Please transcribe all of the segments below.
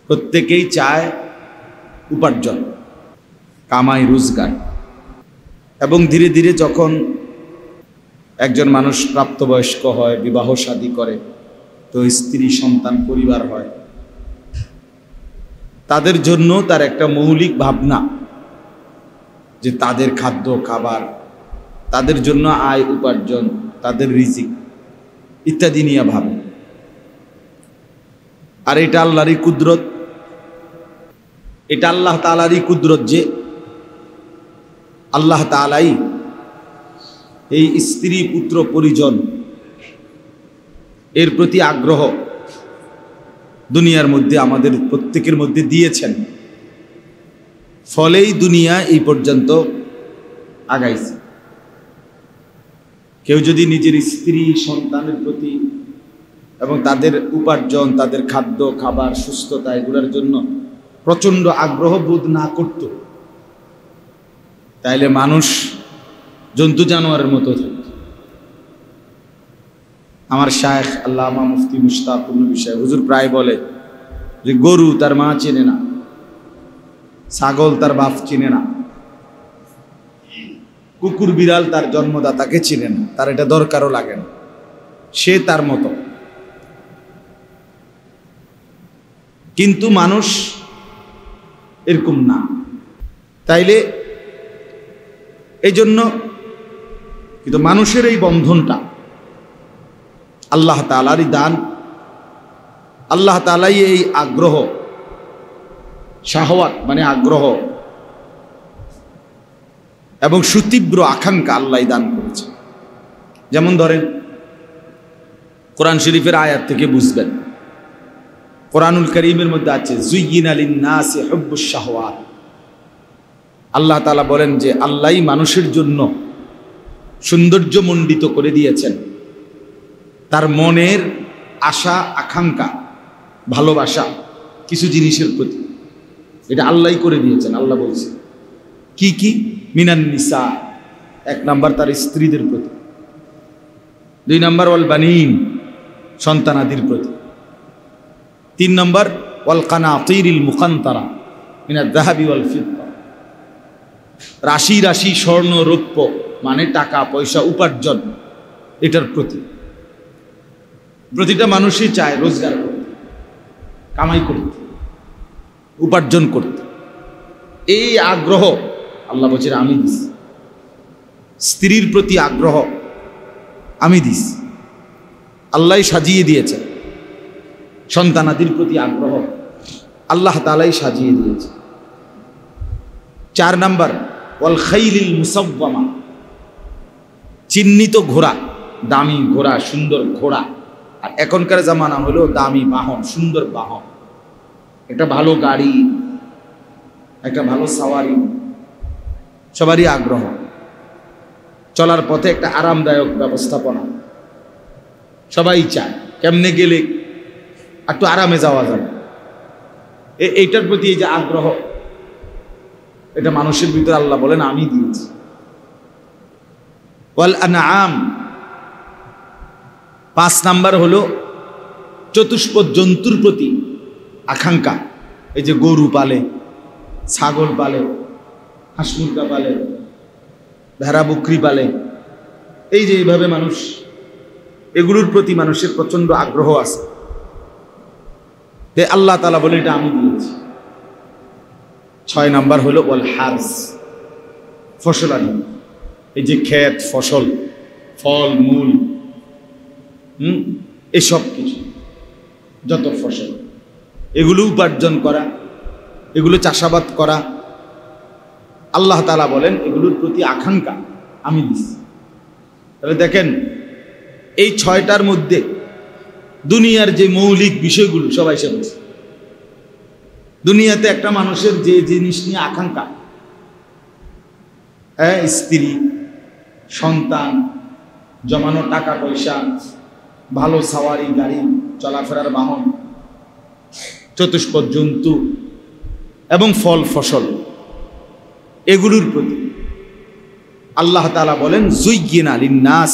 প্রত্যেকেই চায় উপার্জন, কামাই, রোজগার। এবং ধীরে ধীরে যখন একজন মানুষ প্রাপ্তবয়স্ক হয়, বিবাহ শাদী করে, তো স্ত্রী, সন্তান, পরিবার হয়, তাদের জন্য তার একটা মৌলিক ভাবনা যে তাদের খাদ্য খাবার, তাদের জন্য আয় উপার্জন, তাদের রিজিক ইত্যাদি নিয়ে ভাবে। আর এটা আল্লাহরই কুদরত, এটা আল্লাহ তাআলারই কুদরত যে আল্লাহ তাআলাই এই স্ত্রী, পুত্র, পরিজন এর প্রতি আগ্রহ দুনিয়ার মধ্যে আমাদের প্রত্যেকের মধ্যে দিয়েছেন। ফলেই দুনিয়া এই পর্যন্ত আগাইছে। কেউ যদি নিজের স্ত্রী, সন্তানের প্রতি এবং তাদের উপার্জন, তাদের খাদ্য খাবার, সুস্থতা এগুলোর জন্য প্রচণ্ড আগ্রহ বোধ না করত, তাইলে মানুষ জন্তু জানোয়ারের মতো থাকত। আমার শায়েখ আল্লামা মুফতি মুশতাকুর নবী সাহেব হুজুর প্রায় বলে যে গরু তার মা চেনে না, ছাগল তার বাপ চিনে না, কুকুর বিড়াল তার জন্মদাতাকে চিনে না, তার এটা দরকারও লাগে না, সে তার মতো। কিন্তু মানুষ এরকম না। তাইলে এই জন্য কিন্তু মানুষের এই বন্ধনটা আল্লাহ তাআলারই দান। আল্লাহ তাআলাই এই আগ্রহ, শাহওয়াত মানে আগ্রহ এবং সুতীব্র আকাঙ্ক্ষা আল্লাহ দান করেছে। যেমন ধরেন কোরআন শরীফের আয়াত থেকে বুঝবেন, কোরআনুল কারীমের মধ্যে আছে যুয়্যিনা লিন-নাসি হুব্বুশ শাহওয়াত। আল্লাহ তাআলা বলেন যে আল্লাহই মানুষের জন্য সৌন্দর্যমণ্ডিত করে দিয়েছেন তার মনের আশা, আকাঙ্ক্ষা, ভালোবাসা কিছু জিনিসের প্রতি। এটা আল্লাহই করে দিয়েছেন। আল্লাহ বলছে কি কি? মিনান নিসা, এক নাম্বার তার স্ত্রীদের প্রতি, দুই নাম্বার ওয়াল বানিন, সন্তানাদির প্রতি, তিন নম্বর ওয়াল কানাতিরিল মুকান্তারা মিনাদ যাহাবি ওয়াল ফিদ্দা, রাশি রাশি স্বর্ণ রৌপ্য মানে টাকা পয়সা উপার্জন, এটার প্রতি। প্রতিটা মানুষই চায় রোজগার করতে, কামাই করতে, উপার্জন করতে। এই আগ্রহ আল্লাহ বলছেন আমি দিস। স্ত্রীর প্রতি আগ্রহ আমি দিস, আল্লাহ সাজিয়ে দিয়েছেন। সন্তানাদির প্রতি আগ্রহ আল্লাহ তাআলাই সাজিয়ে দিয়েছে। চার নাম্বার ওয়াল খাইলিল মুসাওয়ামা, চিহ্নিত ঘোড়া, দামি ঘোড়া, সুন্দর ঘোড়া। আর এখনকার জামানা হলো দামি বাহন, সুন্দর বাহন, একটা ভালো গাড়ি, একটা ভালো সাওয়ারি, সবারই আগ্রহ। চলার পথে একটা আরামদায়ক ব্যবস্থাপনা সবাই চায়, কেমনে গেলে একটু আরামে যাওয়া যাবে। এইটার প্রতি এই যে আগ্রহ, এটা মানুষের ভিতরে আল্লাহ বলেন আমি দিয়েছি। ওয়াল আনআম, পাঁচ নাম্বার হলো চতুষ্পদ জন্তুর প্রতি আকাঙ্ক্ষা। এই যে গরু পালে, ছাগল পালে, হাঁস মুরগা পালে, ভেড়া বকরি পালে, এই যে এইভাবে মানুষ, এগুলোর প্রতি মানুষের প্রচন্ড আগ্রহ আছে। আল্লাহ তাআলা বলে এটা আমি দিয়েছি। ছয় নাম্বার হলো ওয়াল হারস, ফসলাদি, এই যে ক্ষেত, ফসল, ফল মূল, এসব কিছু, যত ফসল, এগুলো উপার্জন করা, এগুলো চাষাবাদ করা, আল্লাহ তাআলা বলেন এগুলোর প্রতি আকাঙ্ক্ষা আমি দিচ্ছি। তাহলে দেখেন এই ছয়টার মধ্যে দুনিয়ার যে মৌলিক বিষয়গুলো সবাই সে বলছে। দুনিয়াতে একটা মানুষের যে জিনিস নিয়ে আকাঙ্ক্ষা, হ্যাঁ, স্ত্রী, সন্তান, জমানো টাকা পয়সা, ভালো সাওয়ারি গাড়ি, চলাফেরার বাহন, চতুষ্পদ জন্তু এবং ফল ফসল, এগুলোর প্রতি আল্লাহ তাআলা বলেন যুয়্যিনা লিন-নাস,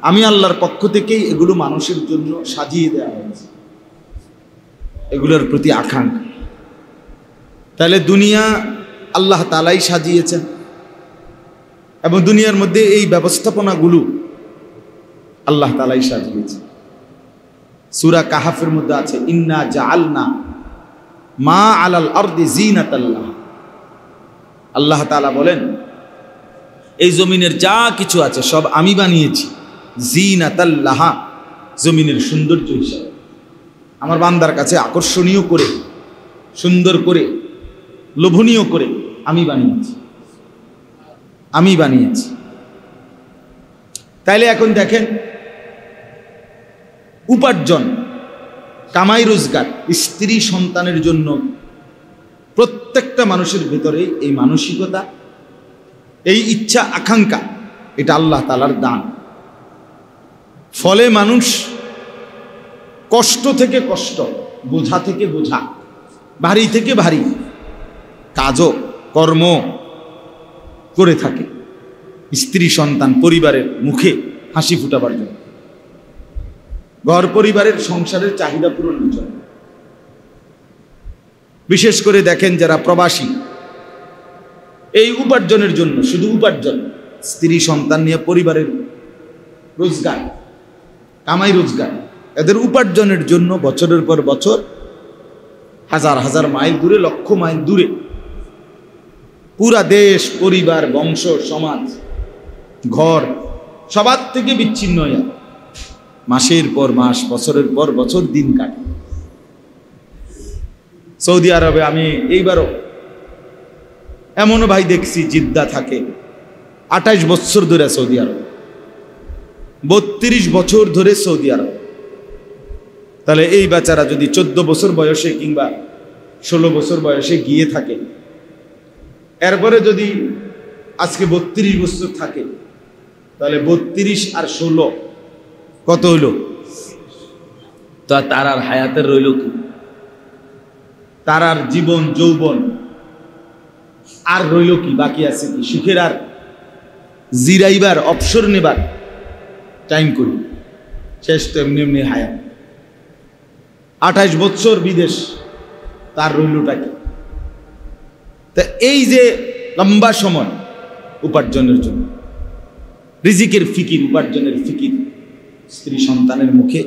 আমি আল্লাহর পক্ষ থেকেই এগুলো মানুষের জন্য সাজিয়ে দেওয়া হয়েছে। এগুলোর প্রতি আকাঙ্ক্ষা। তাহলে দুনিয়া আল্লাহ তাআলাই সাজিয়েছেন এবং দুনিয়ার মধ্যে এই ব্যবস্থাপনাগুলো আল্লাহ তাআলাই সাজিয়েছেন। সূরা কাহাফের মধ্যে আছে, ইন্না জাআলনা মা আলাল আরদি জিনাতাল্লাহ। আল্লাহ তাআলা বলেন, এই জমিনের যা কিছু আছে সব আমি বানিয়েছি জিনাতাল্লাহ, জমিনের সৌন্দর্য হিসাবে, আমার বান্দার কাছে আকর্ষণীয় করে, সুন্দর করে, লোভনীয় করে আমি বানিয়েছি, আমি বানিয়েছি। তাইলে এখন দেখেন, উপার্জন, কামাই রোজগার, স্ত্রী সন্তানের জন্য প্রত্যেকটা মানুষের ভিতরে এই মানসিকতা, এই ইচ্ছা আকাঙ্ক্ষা, এটা আল্লাহ তাআলার দান। ফলে মানুষ কষ্ট থেকে কষ্ট, বোঝা থেকে বোঝা, ভারী থেকে ভারী কাজও কর্ম করে থাকে স্ত্রী সন্তান পরিবারের মুখে হাসি ফুটাবার জন্য, ঘর পরিবারের সংসারের চাহিদা পূরণের জন্য। বিশেষ করে দেখেন যারা প্রবাসী, এই উপার্জনের জন্য, শুধু উপার্জন, স্ত্রী সন্তান নিয়ে পরিবারের রোজগার, কামাই রোজগার, এদের উপার্জনের জন্য বছরের পর বছর হাজার হাজার মাইল দূরে, লক্ষ মাইল দূরে, পুরা দেশ, পরিবার, বংশ, সমাজ, ঘর সবার থেকে বিচ্ছিন্ন হয়ে মাসের পর মাস, বছরের পর বছর দিন কাটে। সৌদি আরবে আমি এইবারও এমনও ভাই দেখছি, জিদ্দা থাকে 28 বছর ধরে সৌদি আরব, 32 বছর ধরে সৌদি আরব। তাহলে এই বাচ্চারা যদি 14 বছর বয়সে কিংবা 16 বছর বয়সে গিয়ে থাকে, এরপরে যদি আজকে 32 বছর থাকে, তাহলে 32 আর 16 কত হইল? তো তার আর হায়াতের রইল কি? তার আর জীবন যৌবন আর রইল কি? বাকি আছে কি? সুখের আর জিরাইবার, অবসর নেবার টাইম করি, শেষ তো এমনি এমনি হায়াত। 28 বছর বিদেশ, তার রইলটা কি? তা এই যে লম্বা সময় উপার্জনের জন্য, রিজিকের ফিকির, উপার্জনের ফিকির, স্ত্রী সন্তানের মুখে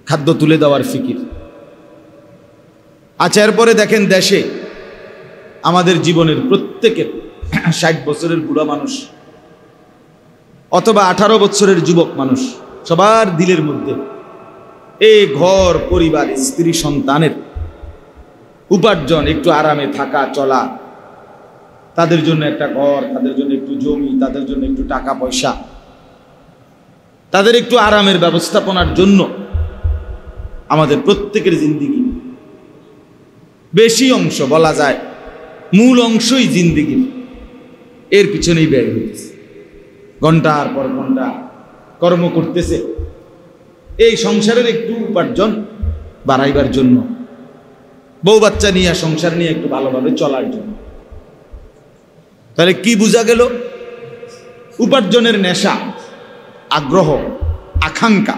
খাদ্য তুলে দেওয়ার ফিকির। আচ্ছা, এরপরে দেখেন দেশে আমাদের জীবনের প্রত্যেকের 60 বছরের বুড়া মানুষ অথবা 18 বছরের যুবক মানুষ, সবার দিলের মধ্যে এই ঘর পরিবার, স্ত্রী সন্তানের উপার্জন, একটু আরামে থাকা চলা, তাদের জন্য একটা ঘর, তাদের জন্য একটু জমি, তাদের জন্য একটু টাকা পয়সা, তাদের একটু আরামের ব্যবস্থাপনার জন্য আমাদের প্রত্যেকের জিন্দিগি বেশি অংশ, বলা যায় মূল অংশই জিন্দিগির এর পিছনেই ব্যয় হইতেছে। ঘন্টার পর ঘন্টা কর্ম করতেছে এই সংসারের একটু উপার্জন বাড়াইবার জন্য, বউ বাচ্চা নিয়ে, সংসার নিয়ে একটু ভালোভাবে চলার জন্য। তাহলে কি বোঝা গেল? উপার্জনের নেশা, আগ্রহ, আকাঙ্ক্ষা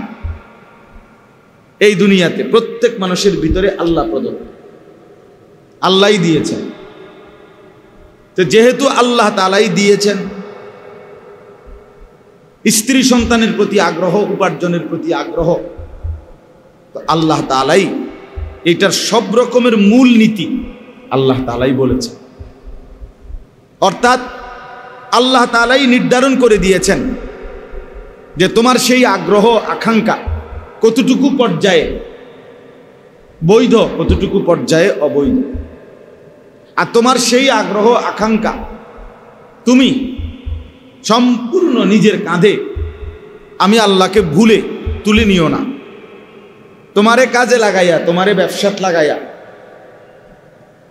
এই দুনিয়াতে প্রত্যেক মানুষের ভিতরে আল্লাহ প্রদত্ত, আল্লাহই দিয়েছেন। তো যেহেতু আল্লাহ তাআলাই দিয়েছেন, স্ত্রী সন্তানের প্রতি আগ্রহ, উপার্জনের প্রতি আগ্রহ, তো আল্লাহ তাআলাই এটার সব রকমের মূল নীতি আল্লাহ তাআলাই বলেছেন। অর্থাৎ আল্লাহ তাআলাই নির্ধারণ করে দিয়েছেন যে তোমার সেই আগ্রহ, আকাঙ্ক্ষা কতটুকু পর্যায়ে বৈধ, কতটুকু পর্যায়ে অবৈধ। আর তোমার সেই আগ্রহ, আকাঙ্ক্ষা তুমি সম্পূর্ণ নিজের কাঁধে, আমি আল্লাহকে ভুলে তুলে নিও না। তোমারে কাজে লাগাইয়া, তোমারে ব্যবসাত লাগাইয়া,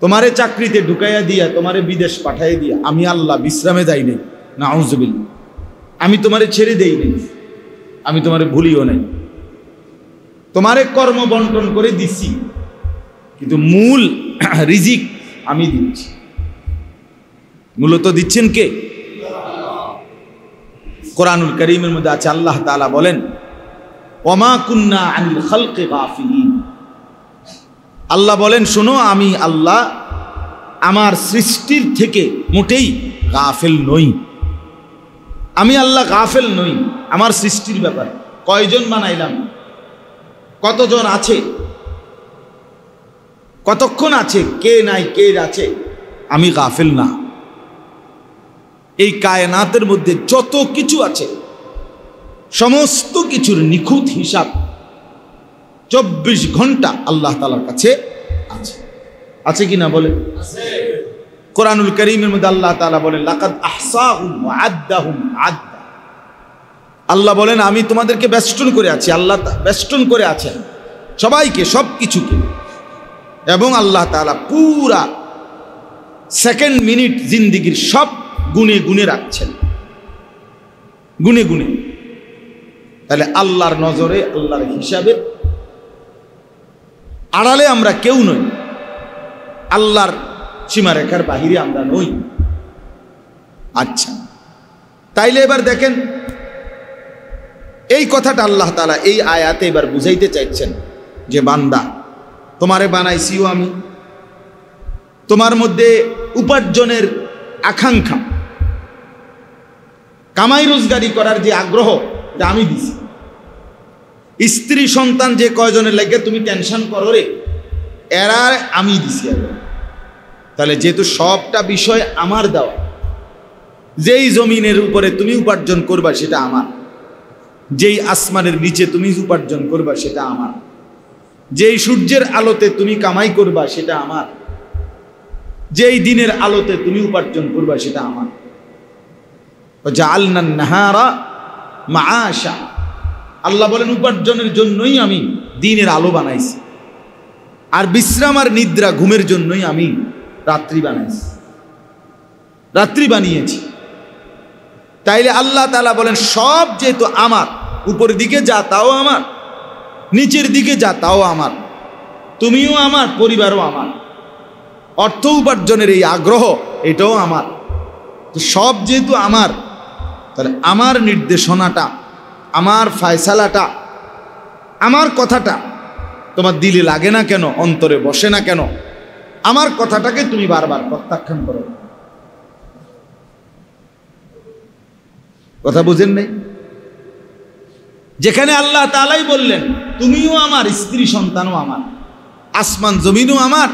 তোমারে চাকরিতে ঢুকাইয়া দিয়া, তোমারে বিদেশ পাঠাইয়া দিয়া আমি আল্লাহ বিশ্রামে যাই নাই, নাউযুবিল্লাহ। আমি তোমারে ছেড়ে দেই নাই, আমি তোমারে ভুলিও নাই। তোমারে কর্ম বন্টন করে দিছি, কিন্তু মূল রিজিক আমি দিচ্ছি। মূলত দিচ্ছেন কে? কোরআনুল কারীমের মধ্যে আছে, আল্লাহ তাআলা বলেন, ওমা কুন্না আনিল খালকি গাফিলিন। আল্লাহ বলেন, শোনো, আমি আল্লাহ আমার সৃষ্টির থেকে মোটেই গাফেল নই। আমি আল্লাহ গাফেল নই আমার সৃষ্টির ব্যাপারে। কয়জন বানাইলাম, কতজন আছে, কতক্ষণ আছে, কে নাই কে আছে, আমি গাফেল না। এই কায়নাতের মধ্যে যত কিছু আছে সমস্ত কিছুর নিখুঁত হিসাব 24 ঘন্টা আল্লাহ তাআলার কাছে আছে। আছে কি না বলে? কোরআনুল কারীমের মধ্যে আল্লাহ তাআলা বলেন, লাকাদ আহসাহুম ওয়া আদ্দাহুম আদ্দা। আল্লাহ বলেন, আমি তোমাদেরকে বেষ্টন করে আছি। আল্লাহ বেষ্টন করে আছেন সবাইকে, সব কিছুকে। এবং আল্লাহ তাআলা পুরা সেকেন্ড মিনিট জিন্দিগির সব গুনে গুনে রাখছেন, গুনে গুনে। তাহলে আল্লাহর নজরে, আল্লাহর হিসাবে আড়ালে আমরা কেউ নই, আল্লাহর সীমারেখার বাহিরে আমরা নই। আচ্ছা, তাইলে এবার দেখেন এই কথাটা আল্লাহ তাআলা এই আয়াতে এবার বুঝাইতে চাইছেন যে বান্দা, তোমারে বানাইছিও আমি, তোমার মধ্যে উপার্জনের আকাঙ্ক্ষা, কামাই রোজগারি করার যে আগ্রহ, এটা আমি দিছি। স্ত্রী সন্তান যে কয়জনের লাগে তুমি টেনশন করো রে, এরা আমি দিছি। তাহলে যেহেতু সবটা বিষয় আমার দেওয়া, যেই জমিনের উপরে তুমি উপার্জন করবা সেটা আমার, যেই আসমানের নিচে তুমি উপার্জন করবা সেটা আমার, যেই সূর্যের আলোতে তুমি কামাই করবা সেটা আমার, যেই দিনের আলোতে তুমি উপার্জন করবা সেটা আমার। জাআলনান নাহারা মাআশা, আল্লাহ বলেন উপার্জনের জন্যই আমি দিনের আলো বানাইছি, আর বিশ্রাম আর নিদ্রা ঘুমের জন্যই আমি রাত্রি বানাইছি, রাত্রি বানিয়েছি। তাইলে আল্লাহ তাআলা বলেন সব যেহেতু আমার, উপরের দিকে যা তাও আমার, নিচের দিকে যা তাও আমার, তুমিও আমার, পরিবারও আমার, অর্থ উপার্জনের এই আগ্রহ এটাও আমার। তো সব যেহেতু আমার, তাহলে আমার নির্দেশনাটা, আমার ফয়সালাটা, আমার কথাটা তোমার দিলে লাগে না কেন, অন্তরে বসে না কেন? আমার কথাটাকে তুমি বারবার প্রত্যাখ্যান করো। কথা বুঝেন নাই? যেখানে আল্লাহ তাআলাই বললেন তুমিও আমার, স্ত্রী সন্তানও আমার, আসমান জমিনও আমার,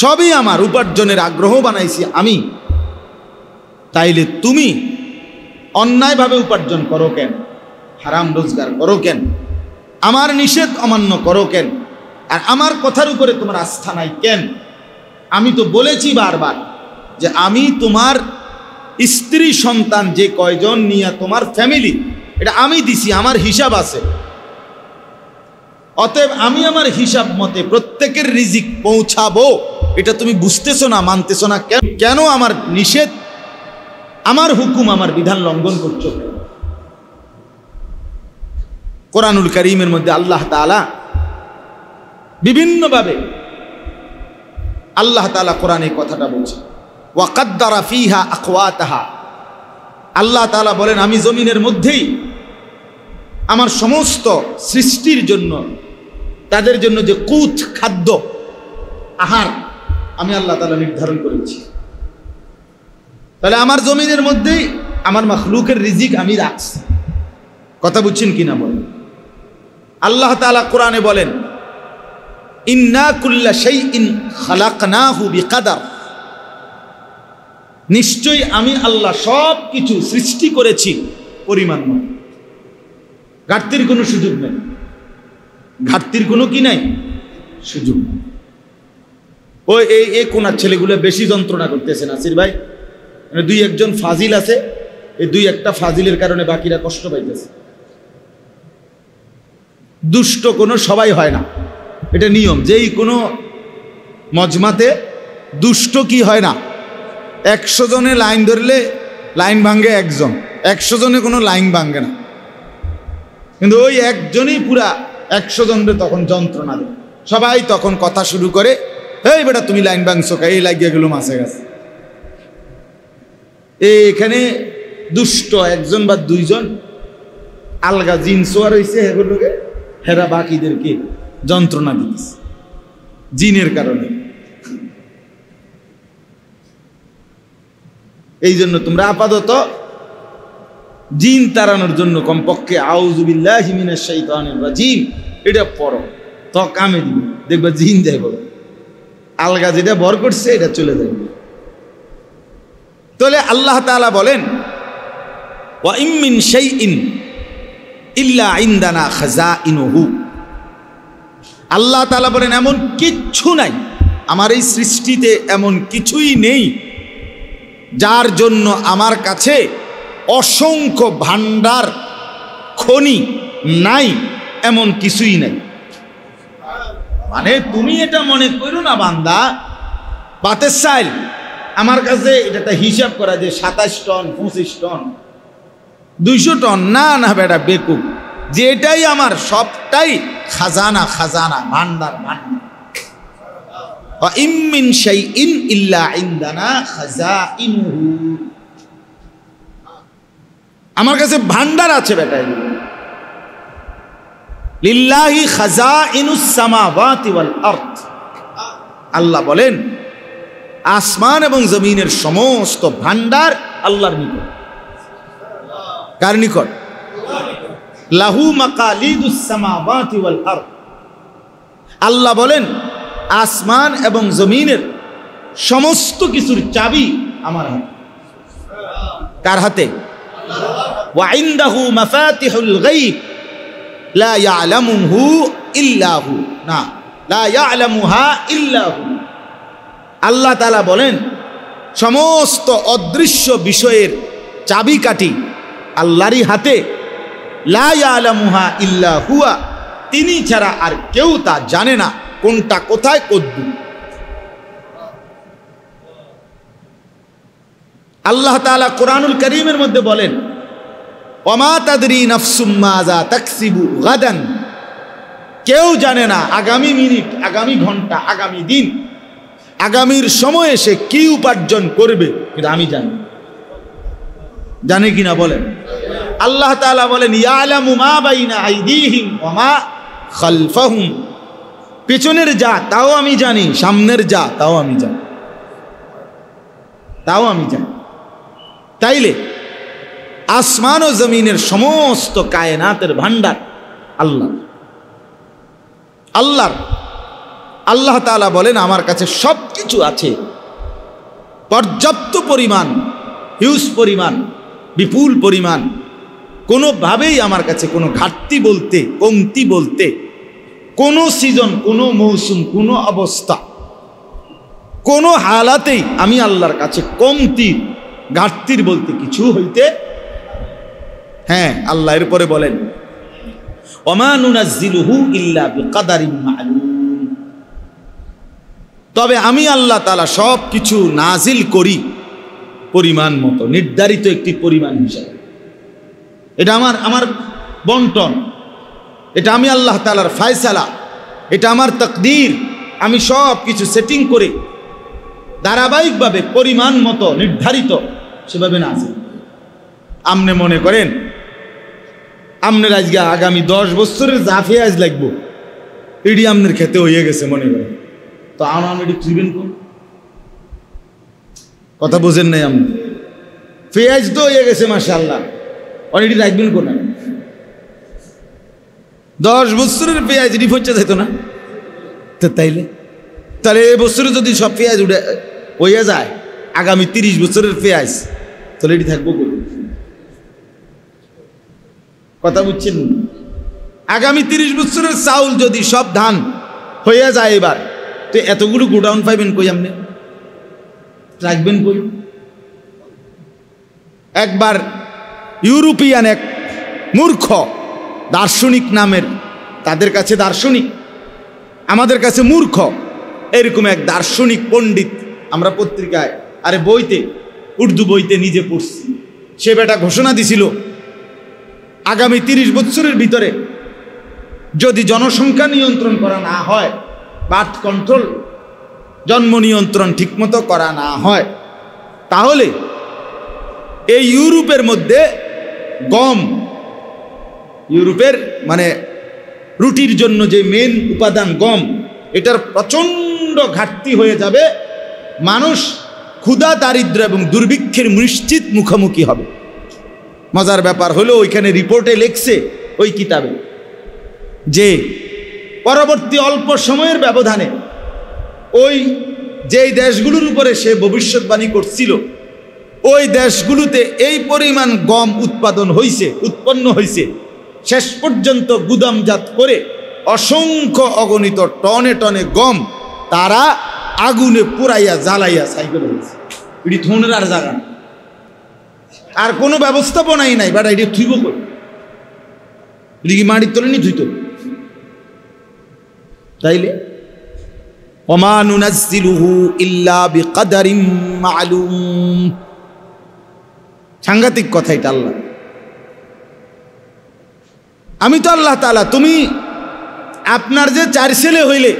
সবই আমার, উপার্জনের আগ্রহ বানাইছি আমি। তাইলে তুমি অন্যায়ভাবে উপার্জন করো কেন? হারাম রোজগার করো কেন? আমার নিষেধ অমান্য করো কেন? আর আমার কথার উপরে তোমার আস্থা নাই কেন? আমি তো বলেছি বারবার যে আমি তোমার স্ত্রী সন্তান যে কয়জন নিয়ে তোমার ফ্যামিলি, এটা আমি দিছি, আমার হিসাব আছে। অতএব আমি আমার হিসাব মতে প্রত্যেকের রিজিক পৌঁছাবো। এটা তুমি বুঝতেছো না, মানতেছো না কেন? কেন আমার নিষেধ, আমার হুকুম, আমার বিধান লঙ্ঘন করছো? কোরআনুল কারীমের মধ্যে আল্লাহ তাআলা বিভিন্নভাবে আল্লাহ তাআলা কোরআনে কথাটা বলছে, ওয়া কাদ্দারা ফিহা আকওয়াতাহা। আল্লাহ তাআলা বলেন আমি জমিনের মধ্যেই আমার সমস্ত সৃষ্টির জন্য, তাদের জন্য যে কুত, খাদ্য, আহার আমি আল্লাহ তাআলা নির্ধারণ করেছি। তাহলে আমার জমিনের মধ্যেই আমার মাখলুকের রিজিক আমি রাখছি। কথা বুঝছেন কিনা বলেন? আল্লাহ তাআলা কোরআনে বলেন ইন্না কুল্লা শাইইন খালাকনাহু বিকাদার। নিশ্চয়ই আমি আল্লাহ সব কিছু সৃষ্টি করেছি পরিমাণ মতো। ঘাটতির কোনো সুযোগ নেই, ঘাটতির কোনো কি নাই, সুযোগ। ওই এই কোনার ছেলেগুলো বেশি যন্ত্রণা করতেছে নাসির ভাই। মানে দুই একজন ফাজিল আছে, এই দুই একটা ফাজিলের কারণে বাকিরা কষ্ট পাইতেছে। দুষ্ট কোনো সবাই হয় না, এটা নিয়ম। যেই কোনো মজমাতে দুষ্ট কি হয় না, 100 জনে লাইন ধরলে লাইন ভাঙ্গে একজন, 100 জনে কোনো লাইন ভাঙ্গে না। কিন্তু ওই একজনই পুরা 100 জনরে তখন যন্ত্রণা দেয়। সবাই তখন কথা শুরু করে, এই বেটা তুমি লাইন ভাঙছো কা, এই লাগিয়ে গেল মাছে গেছে। এখানে দুষ্ট একজন বা দুইজন আলগা জিন সোয়ার হয়েছে, এগুলোকে হেরা বাকিদেরকে যন্ত্রণা দিতেছে। জিনের কারণে। এই জন্য তোমরা আপাতত জিন তাড়ানোর জন্য কমপক্ষে আউযু বিল্লাহি মিনাশ শাইতানির রাজিম এটা পড়ো, তো কামে দিবে, দেখবা জিন যাইব, আলগা যেটা ভর করছে এটা চলে যাবে। তাহলে আল্লাহ তাআলা বলেন ওয়া ইম মিন শাইইন ইল্লা ইনদানা খাযাইনুহু, আল্লাহ তাআলা বলেন এমন কিচ্ছু নাই, আমার এই সৃষ্টিতে এমন কিছুই নেই যার জন্য আমার কাছে অসংখ্য ভান্ডার খনি নাই, এমন কিছুই নাই। মানে তুমি এটা মনে করো না বান্দা বাতের চাইল আমার কাছে এটা হিসাব করা যে 27 টন 25 টন 200 টন, না না বেটা বেকুব, যেটাই আমার সবটাই খাজানা, খাজানা ভান্ডার ভান্ডার। ওয়া ইম মিন শাইইন ইল্লা ইনদানা খাযাইনুহু, আমার কাছে ভান্ডার আছে বেটা। লিল্লাহি খাযাইনুস সামাওয়াতি ওয়াল আরদ, আল্লাহ বলেন আসমান এবং জমিনের সমস্ত ভান্ডার আল্লাহর নিকট। কার নিকট? লাহু মাকালিদুস সামাওয়াতি ওয়াল আরদ, আল্লাহ বলেন আসমান এবং জমিনের সমস্ত কিছুর চাবি আমার হাতে। কার হাতে? ওয়া ইনদাহু মাফাতিহুল গায়ব লা ইয়ালামুহু ইল্লা হু, না লা ইয়ালামুহা ইল্লা হু, আল্লাহ তাআলা বলেন সমস্ত অদৃশ্য বিষয়ের চাবিকাঠি আল্লাহরই হাতে। লা ইয়ালামুহা ইল্লা হুয়া, তিনি ছাড়া আর কেউ তা জানে না কোনটা কোথায় কদ্দুর। আল্লাহ তাআলা কোরআনুল কারীমের মধ্যে বলেন ওয়ামা তাদরি নাফসুম মাযা তাকসিবু গাদান, কেউ জানে না আগামী মিনিট, আগামী ঘন্টা, আগামী দিন, আগামীর সময়ে সে কি উপার্জন করবে, কিন্তু আমি জানি। জানে কিনা বলেন? আল্লাহ তাআলা বলেন ইয়ালামু মা বাইনা আইদিহিম ওয়া মা খালফাহুম, পেছনের যা তাও আমি জানি, সামনের যা তাও আমি জানি, তাও আমি জানি। তাইলে আসমান ও জমিনের সমস্ত কায়নাতের ভান্ডার আল্লাহ, আল্লাহর। আল্লাহ তাআলা বলেন আমার কাছে সব কিছু আছে, পর্যাপ্ত পরিমাণ, হিউজ পরিমাণ, বিপুল পরিমাণ, কোনোভাবেই আমার কাছে কোনো ঘাটতি বলতে, কমতি বলতে, কোনো সিজন, কোনো মৌসুম, কোনো অবস্থা, কোনো হালাতেই আমি আল্লাহর কাছে কমতি, ঘাটতির বলতে কিছু হইতে। হ্যাঁ, আল্লাহ এরপরে বলেন ওমা নুনাজ্জিলুহু ইল্লা বিকাদারিন মা'লুম, তবে আমি আল্লাহ তাআলা সব কিছু নাজিল করি পরিমাণ মতো, নির্ধারিত একটি পরিমাণ হিসাবে। এটা আমার বন্টন, এটা আমি আল্লাহ তাআলার ফয়সালা, এটা আমার তাকদীর। আমি সব কিছু সেটিং করে ধারাবাহিকভাবে পরিমাণ মতো নির্ধারিত সেভাবে নাজিল। আপনি মনে করেন আপনার আজকে আগামী 10 বছরের যা পেঁয়াজ লাগবো এটি আপনার খেতে হয়ে গেছে মনে করেন, তো আমি এটি তুলবেন কোন? কথা বোঝেন নাই আপনি? পেঁয়াজ তো হয়ে গেছে মাশাআল্লাহ, অনেকটি রাখবেন কোন? 10 বছরের পেঁয়াজ এটি পচে যেত না তো? তাহলে এই বছরে যদি সব পেঁয়াজ উঠে হয়ে যায়, আগামী 30 বছরের পেঁয়াজ, তাহলে এটি থাকবো কোন? কথা বুঝছেন? আগামী 30 বছরের চাউল যদি সব ধান হয়ে যায় এবার, তো এতগুলো গোডাউন পাইবেন কই? আপনি রাখবেন কই? একবার ইউরোপিয়ান এক মূর্খ দার্শনিক নামের, তাদের কাছে দার্শনিক, আমাদের কাছে মূর্খ, এরকম এক দার্শনিক পণ্ডিত, আমরা পত্রিকায় আরে বইতে, উর্দু বইতে নিজে পড়ছি, সে বেটা ঘোষণা দিছিল আগামী 30 বছরের ভিতরে যদি জনসংখ্যা নিয়ন্ত্রণ করা না হয়, বার্থ কন্ট্রোল, জন্ম নিয়ন্ত্রণ ঠিকমতো করা না হয়, তাহলে এই ইউরোপের মধ্যে গম, ইউরোপের মানে রুটির জন্য যে মেন উপাদান গম, এটার প্রচণ্ড ঘাটতি হয়ে যাবে, মানুষ ক্ষুধা, দারিদ্র্য এবং দুর্ভিক্ষের নিশ্চিত মুখোমুখি হবে। মজার ব্যাপার হলো ওইখানে রিপোর্টে লেখছে ওই কিতাবে যে পরবর্তী অল্প সময়ের ব্যবধানে ওই যেই দেশগুলোর উপরে সে ভবিষ্যৎবাণী করছিল ওই দেশগুলোতে এই পরিমাণ গম উৎপন্ন হয়েছে, শেষ পর্যন্ত গুদামজাত করে অসংখ্য অগণিত টনে টনে গম তারা আগুনে পুরাইয়া জ্বালাইয়া সাইকেল হয়েছে। এটি থনের আর জায়গা আর কোনো ব্যবস্থাপনাই নাই, বাট এটি থুইব করে এটি কি মাটির তলে নি থুইত? তাইলে ওমা নুনাজ্জিলুহু ইল্লা বিকদারিম মা'লুম, সাংঘাতিক কথা এটা। আল্লাহ, আমি তো আল্লাহ তাআলা, তুমি আপনার যে 4 ছেলে হইলে,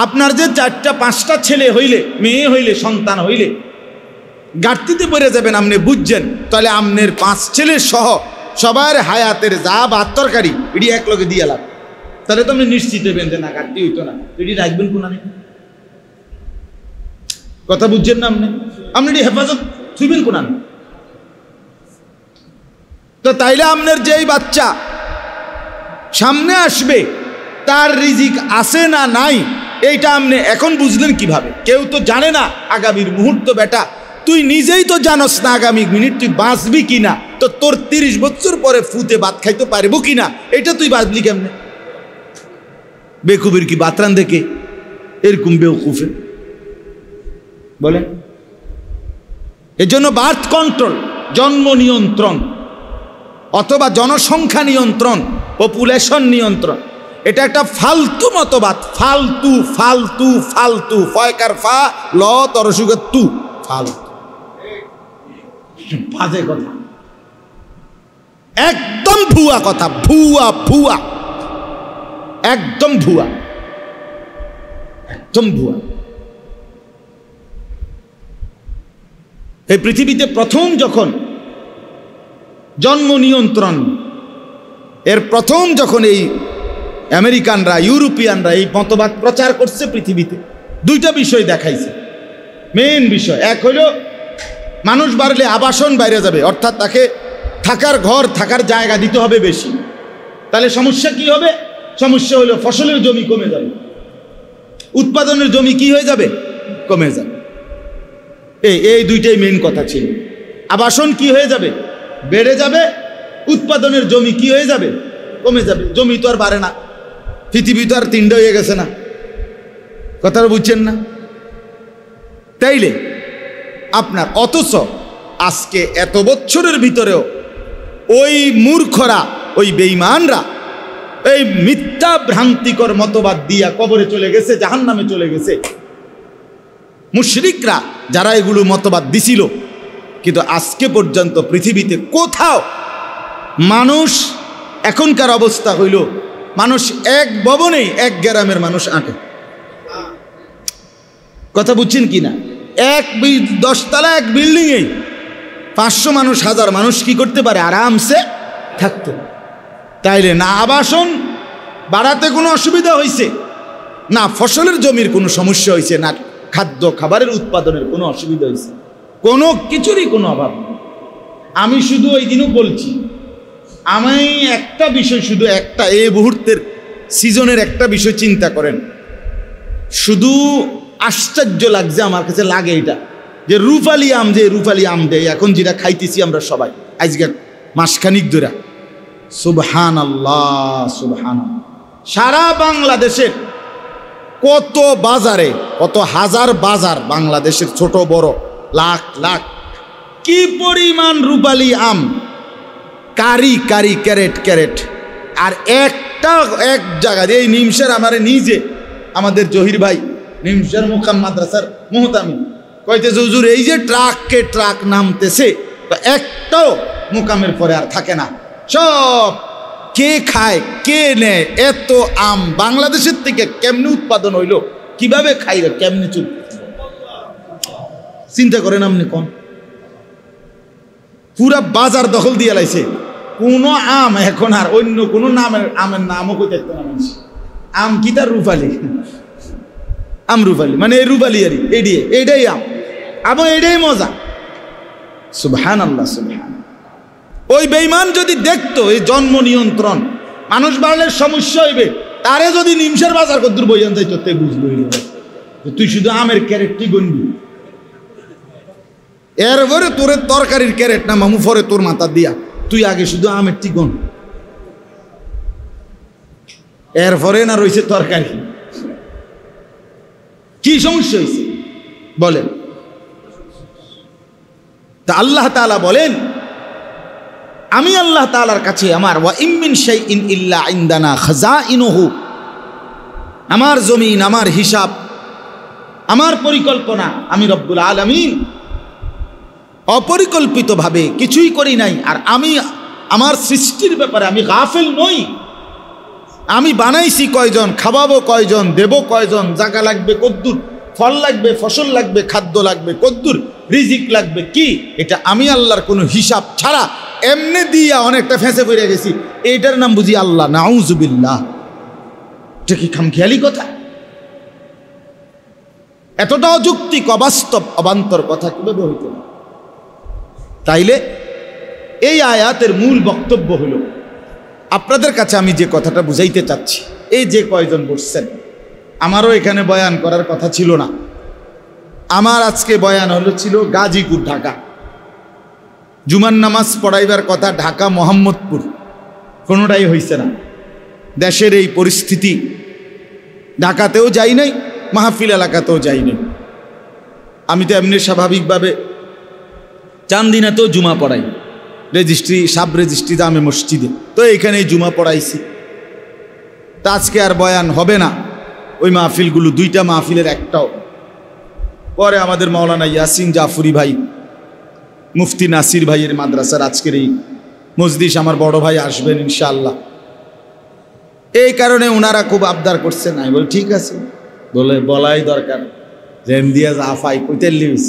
আপনার যে 4টা 5টা ছেলে হইলে, মেয়ে হইলে, সন্তান হইলে ঘাটতিতে পড়ে যাবেন, আপনি বুঝছেন, তাহলে আমনের 5 ছেলে সহ সবার হায়াতের যা ভাত তরকারি এটি এক লগে দিয়ে লাগ, তাহলে তো আপনি নিশ্চিত হইবেন যে না ঘাটতি হইতো না। এটি রাখবেন কোন কথা বুঝছেন না? আপনি এটি হেফাজত থুইবেন কোন? তো তাইলে আপনার যেই বাচ্চা সামনে আসবে তার রিজিক আছে না নাই এইটা আপনি এখন বুঝলেন কিভাবে? কেউ তো জানে না আগামীর মুহূর্ত। বেটা, তুই নিজেই তো জানস না আগামী মিনিট তুই বাঁচবি কিনা, তো তোর 30 বছর পরে ফুতে ভাত খাইতে পারবো কিনা এটা তুই বাঁচবি কেমনে? বেকুবের কি বাতরান দেখে এরকম বেউকুফে বলেন। এজন্য বার্থ কন্ট্রোল, জন্ম নিয়ন্ত্রণ অথবা জনসংখ্যা নিয়ন্ত্রণ, পপুলেশন নিয়ন্ত্রণ, এটা একটা ফালতু মতবাদ। ফালতু ফালতু ফালতু, ফয়কার ফা ল তরসুগের তু, ফালতু বাজে কথা, একদম ভুয়া কথা, ভুয়া ভুয়া, একদম ভুয়া, একদম ভুয়া। এই পৃথিবীতে প্রথম যখন জন্ম নিয়ন্ত্রণ এর প্রথম যখন এই আমেরিকানরা, ইউরোপিয়ানরা এই মতবাদ প্রচার করছে পৃথিবীতে, 2টা বিষয় দেখাইছে। মেইন বিষয় এক হলো মানুষ বাড়লে আবাসন বাইরে যাবে, অর্থাৎ তাকে থাকার ঘর, থাকার জায়গা দিতে হবে বেশি। তাহলে সমস্যা কি হবে? সমস্যা হলো ফসলের জমি কমে যাবে, উৎপাদনের জমি কি হয়ে যাবে? কমে যাবে। এই 2টাই মেইন কথা ছিল। আবাসন কি হয়ে যাবে? বেড়ে যাবে। উৎপাদনের জমি কি হয়ে যাবে? কমে যাবে। জমি তো আর বাড়ে না, পৃথিবী তো আর 3টা হয়ে গেছে না, কথাটা বুঝছেন না? তাইলে আপনার অথচ আজকে এত বছরের ভিতরেও ওই মূর্খরা, ওই বেঈমানরা এই মিথ্যা ভ্রান্তিকর মতবাদ দিয়া কবরে চলে গেছে, জাহান্নামে চলে গেছে। মুশরিকরা যারা এগুলো মতবাদ দিছিল, কিন্তু আজকে পর্যন্ত পৃথিবীতে কোথাও মানুষ, এখনকার অবস্থা হইল মানুষ এক ভবনেই 1 গ্রামের মানুষ আঁটে, কথা বুঝছেন কি না? 10 তলা এক বিল্ডিংয়ে 500 মানুষ, 1000 মানুষ কি করতে পারে? আরামসে থাকতে। তাইলে না আবাসন বাড়াতে কোনো অসুবিধা হয়েছে, না ফসলের জমির কোনো সমস্যা হয়েছে, না খাদ্য খাবারের উৎপাদনের কোনো অসুবিধা হয়েছে, কোনো কিছুরই কোনো অভাব নেই। আমি শুধু ওই দিনও বলছি, আমি একটা বিষয়, শুধু একটা, এই মুহূর্তের সিজনের একটা বিষয় চিন্তা করেন। শুধু আশ্চর্য লাগছে আমার কাছে, লাগে এটা যে রূপালী আম, যে রূপালী আম দেয় এখন যেটা খাইতেছি আমরা সবাই আজকে মাসখানিক ধরে, সুবহানাল্লাহ সুবহানাল্লাহ। সারা বাংলাদেশের কত বাজারে, কত হাজার বাজার বাংলাদেশের ছোট বড়, লাখ লাখ কি পরিমাণ রূপালী আম, কারি কারি, ক্যারেট ক্যারেট। আর একটা এক জায়গা এই নিমসের আমার নিজে আমাদের জহির ভাই নিমসের মুকাম মাদ্রাসার মুহতামিম কইতেছে, হুজুর এই যে ট্রাককে ট্রাক নামতেছে, তো একটাও মুকামের পরে আর থাকে না, সব কে খায় কে নেয়? এত আম বাংলাদেশের থেকে কেমনে উৎপাদন হইল, কিভাবে খাইল, কেমনে চল, চিন্তা করেন আপনি কোন? পুরা বাজার দখল দিয়ে লাইছে। কোনো আম এখন আর অন্য কোনো নামের আমের নামও কইতে না মানুষ, আম কি তার রূপালি, আম রূপালি মানে এই রূপালি আর এইটাই আম, আবার এটাই মজা। সুবহানাল্লাহ, সুবহান। ওই বেঈমান যদি দেখতো এই জন্ম নিয়ন্ত্রণ মানুষ বাড়লে সমস্যা হইবে, তারে যদি নিমশের বাজার কদ্দুর বইয়ান যাইতো তে বুঝলো তুই শুধু আমের ক্যারেটটি গণবি, এরপরে তোর তরকারির ক্যারেট না মামু পরে তোর মাথা দিয়া, তুই আগে শুধু আমের টি গণ, এরপরে না রয়েছে তরকারি। কি সমস্যা হয়েছে বলেন? তা আল্লাহ তাআলা বলেন, আমি আল্লাহ তাআলার কাছে আমার ওয়া ইম মিন শাইইন ইল্লা ইনদানা খাযাইনুহু, আমার জমিন, আমার হিসাব, আমার পরিকল্পনা, আমি রব্বুল আলামিন অপরিকল্পিতভাবে কিছুই করি নাই। আর আমি আমার সৃষ্টির ব্যাপারে আমি গাফেল নই। আমি বানাইছি কয়জন, খাওয়াবো কয়জন, দেব কয়জন, জায়গা লাগবে কদ্দুর, ফল লাগবে, ফসল লাগবে, খাদ্য লাগবে কদ্দুর, রিজিক লাগবে কি, এটা আমি আল্লাহর কোনো হিসাব ছাড়া এমনি দিয়া অনেকটা ফেঁসে পড়ে গেছি, এইটার নাম বুঝি আল্লাহ। নাউজুবিল্লাহ, এটা কি খামখেয়ালি কথা? এতটা অযৌক্তিক, অবাস্তব, অবান্তর কথা কিভাবে হইতে? তাইলে এই আয়াতের মূল বক্তব্য হলো, আপনাদের কাছে আমি যে কথাটা বুঝাইতে চাচ্ছি, এই যে কয়জন বসছেন, আমারও এখানে বয়ান করার কথা ছিল না। আমার আজকে বয়ান ছিল গাজীপুর, ঢাকা। জুমার নামাজ পড়াইবার কথা ঢাকা, মোহাম্মদপুর, কোনোটাই হইছে না। দেশের এই পরিস্থিতি, ঢাকাতেও যাই নাই, মাহফিল এলাকাতেও যাই নাই। আমি তো এমনি স্বাভাবিকভাবে চান্দিনাতেও জুমা পড়াই, রেজিস্ট্রি, সাব রেজিস্ট্রি জামে মসজিদে, তো এইখানেই জুমা পড়াইছি। তা আজকে আর বয়ান হবে না, ওই মাহফিলগুলো, দুইটা মাহফিলের একটাও। পরে আমাদের মাওলানা ইয়াসিন জাফরি ভাই, মুফতি নাসির ভাইয়ের মাদ্রাসার আজকের এই মজলিস আমার বড় ভাই আসবেন ইনশাআল্লাহ। এই কারণে ওনারা খুব আবদার করছেন। আমি বলি ঠিক আছে, বলে বলাই দরকার, জেন দিয়া জাফাই কইতে লিস,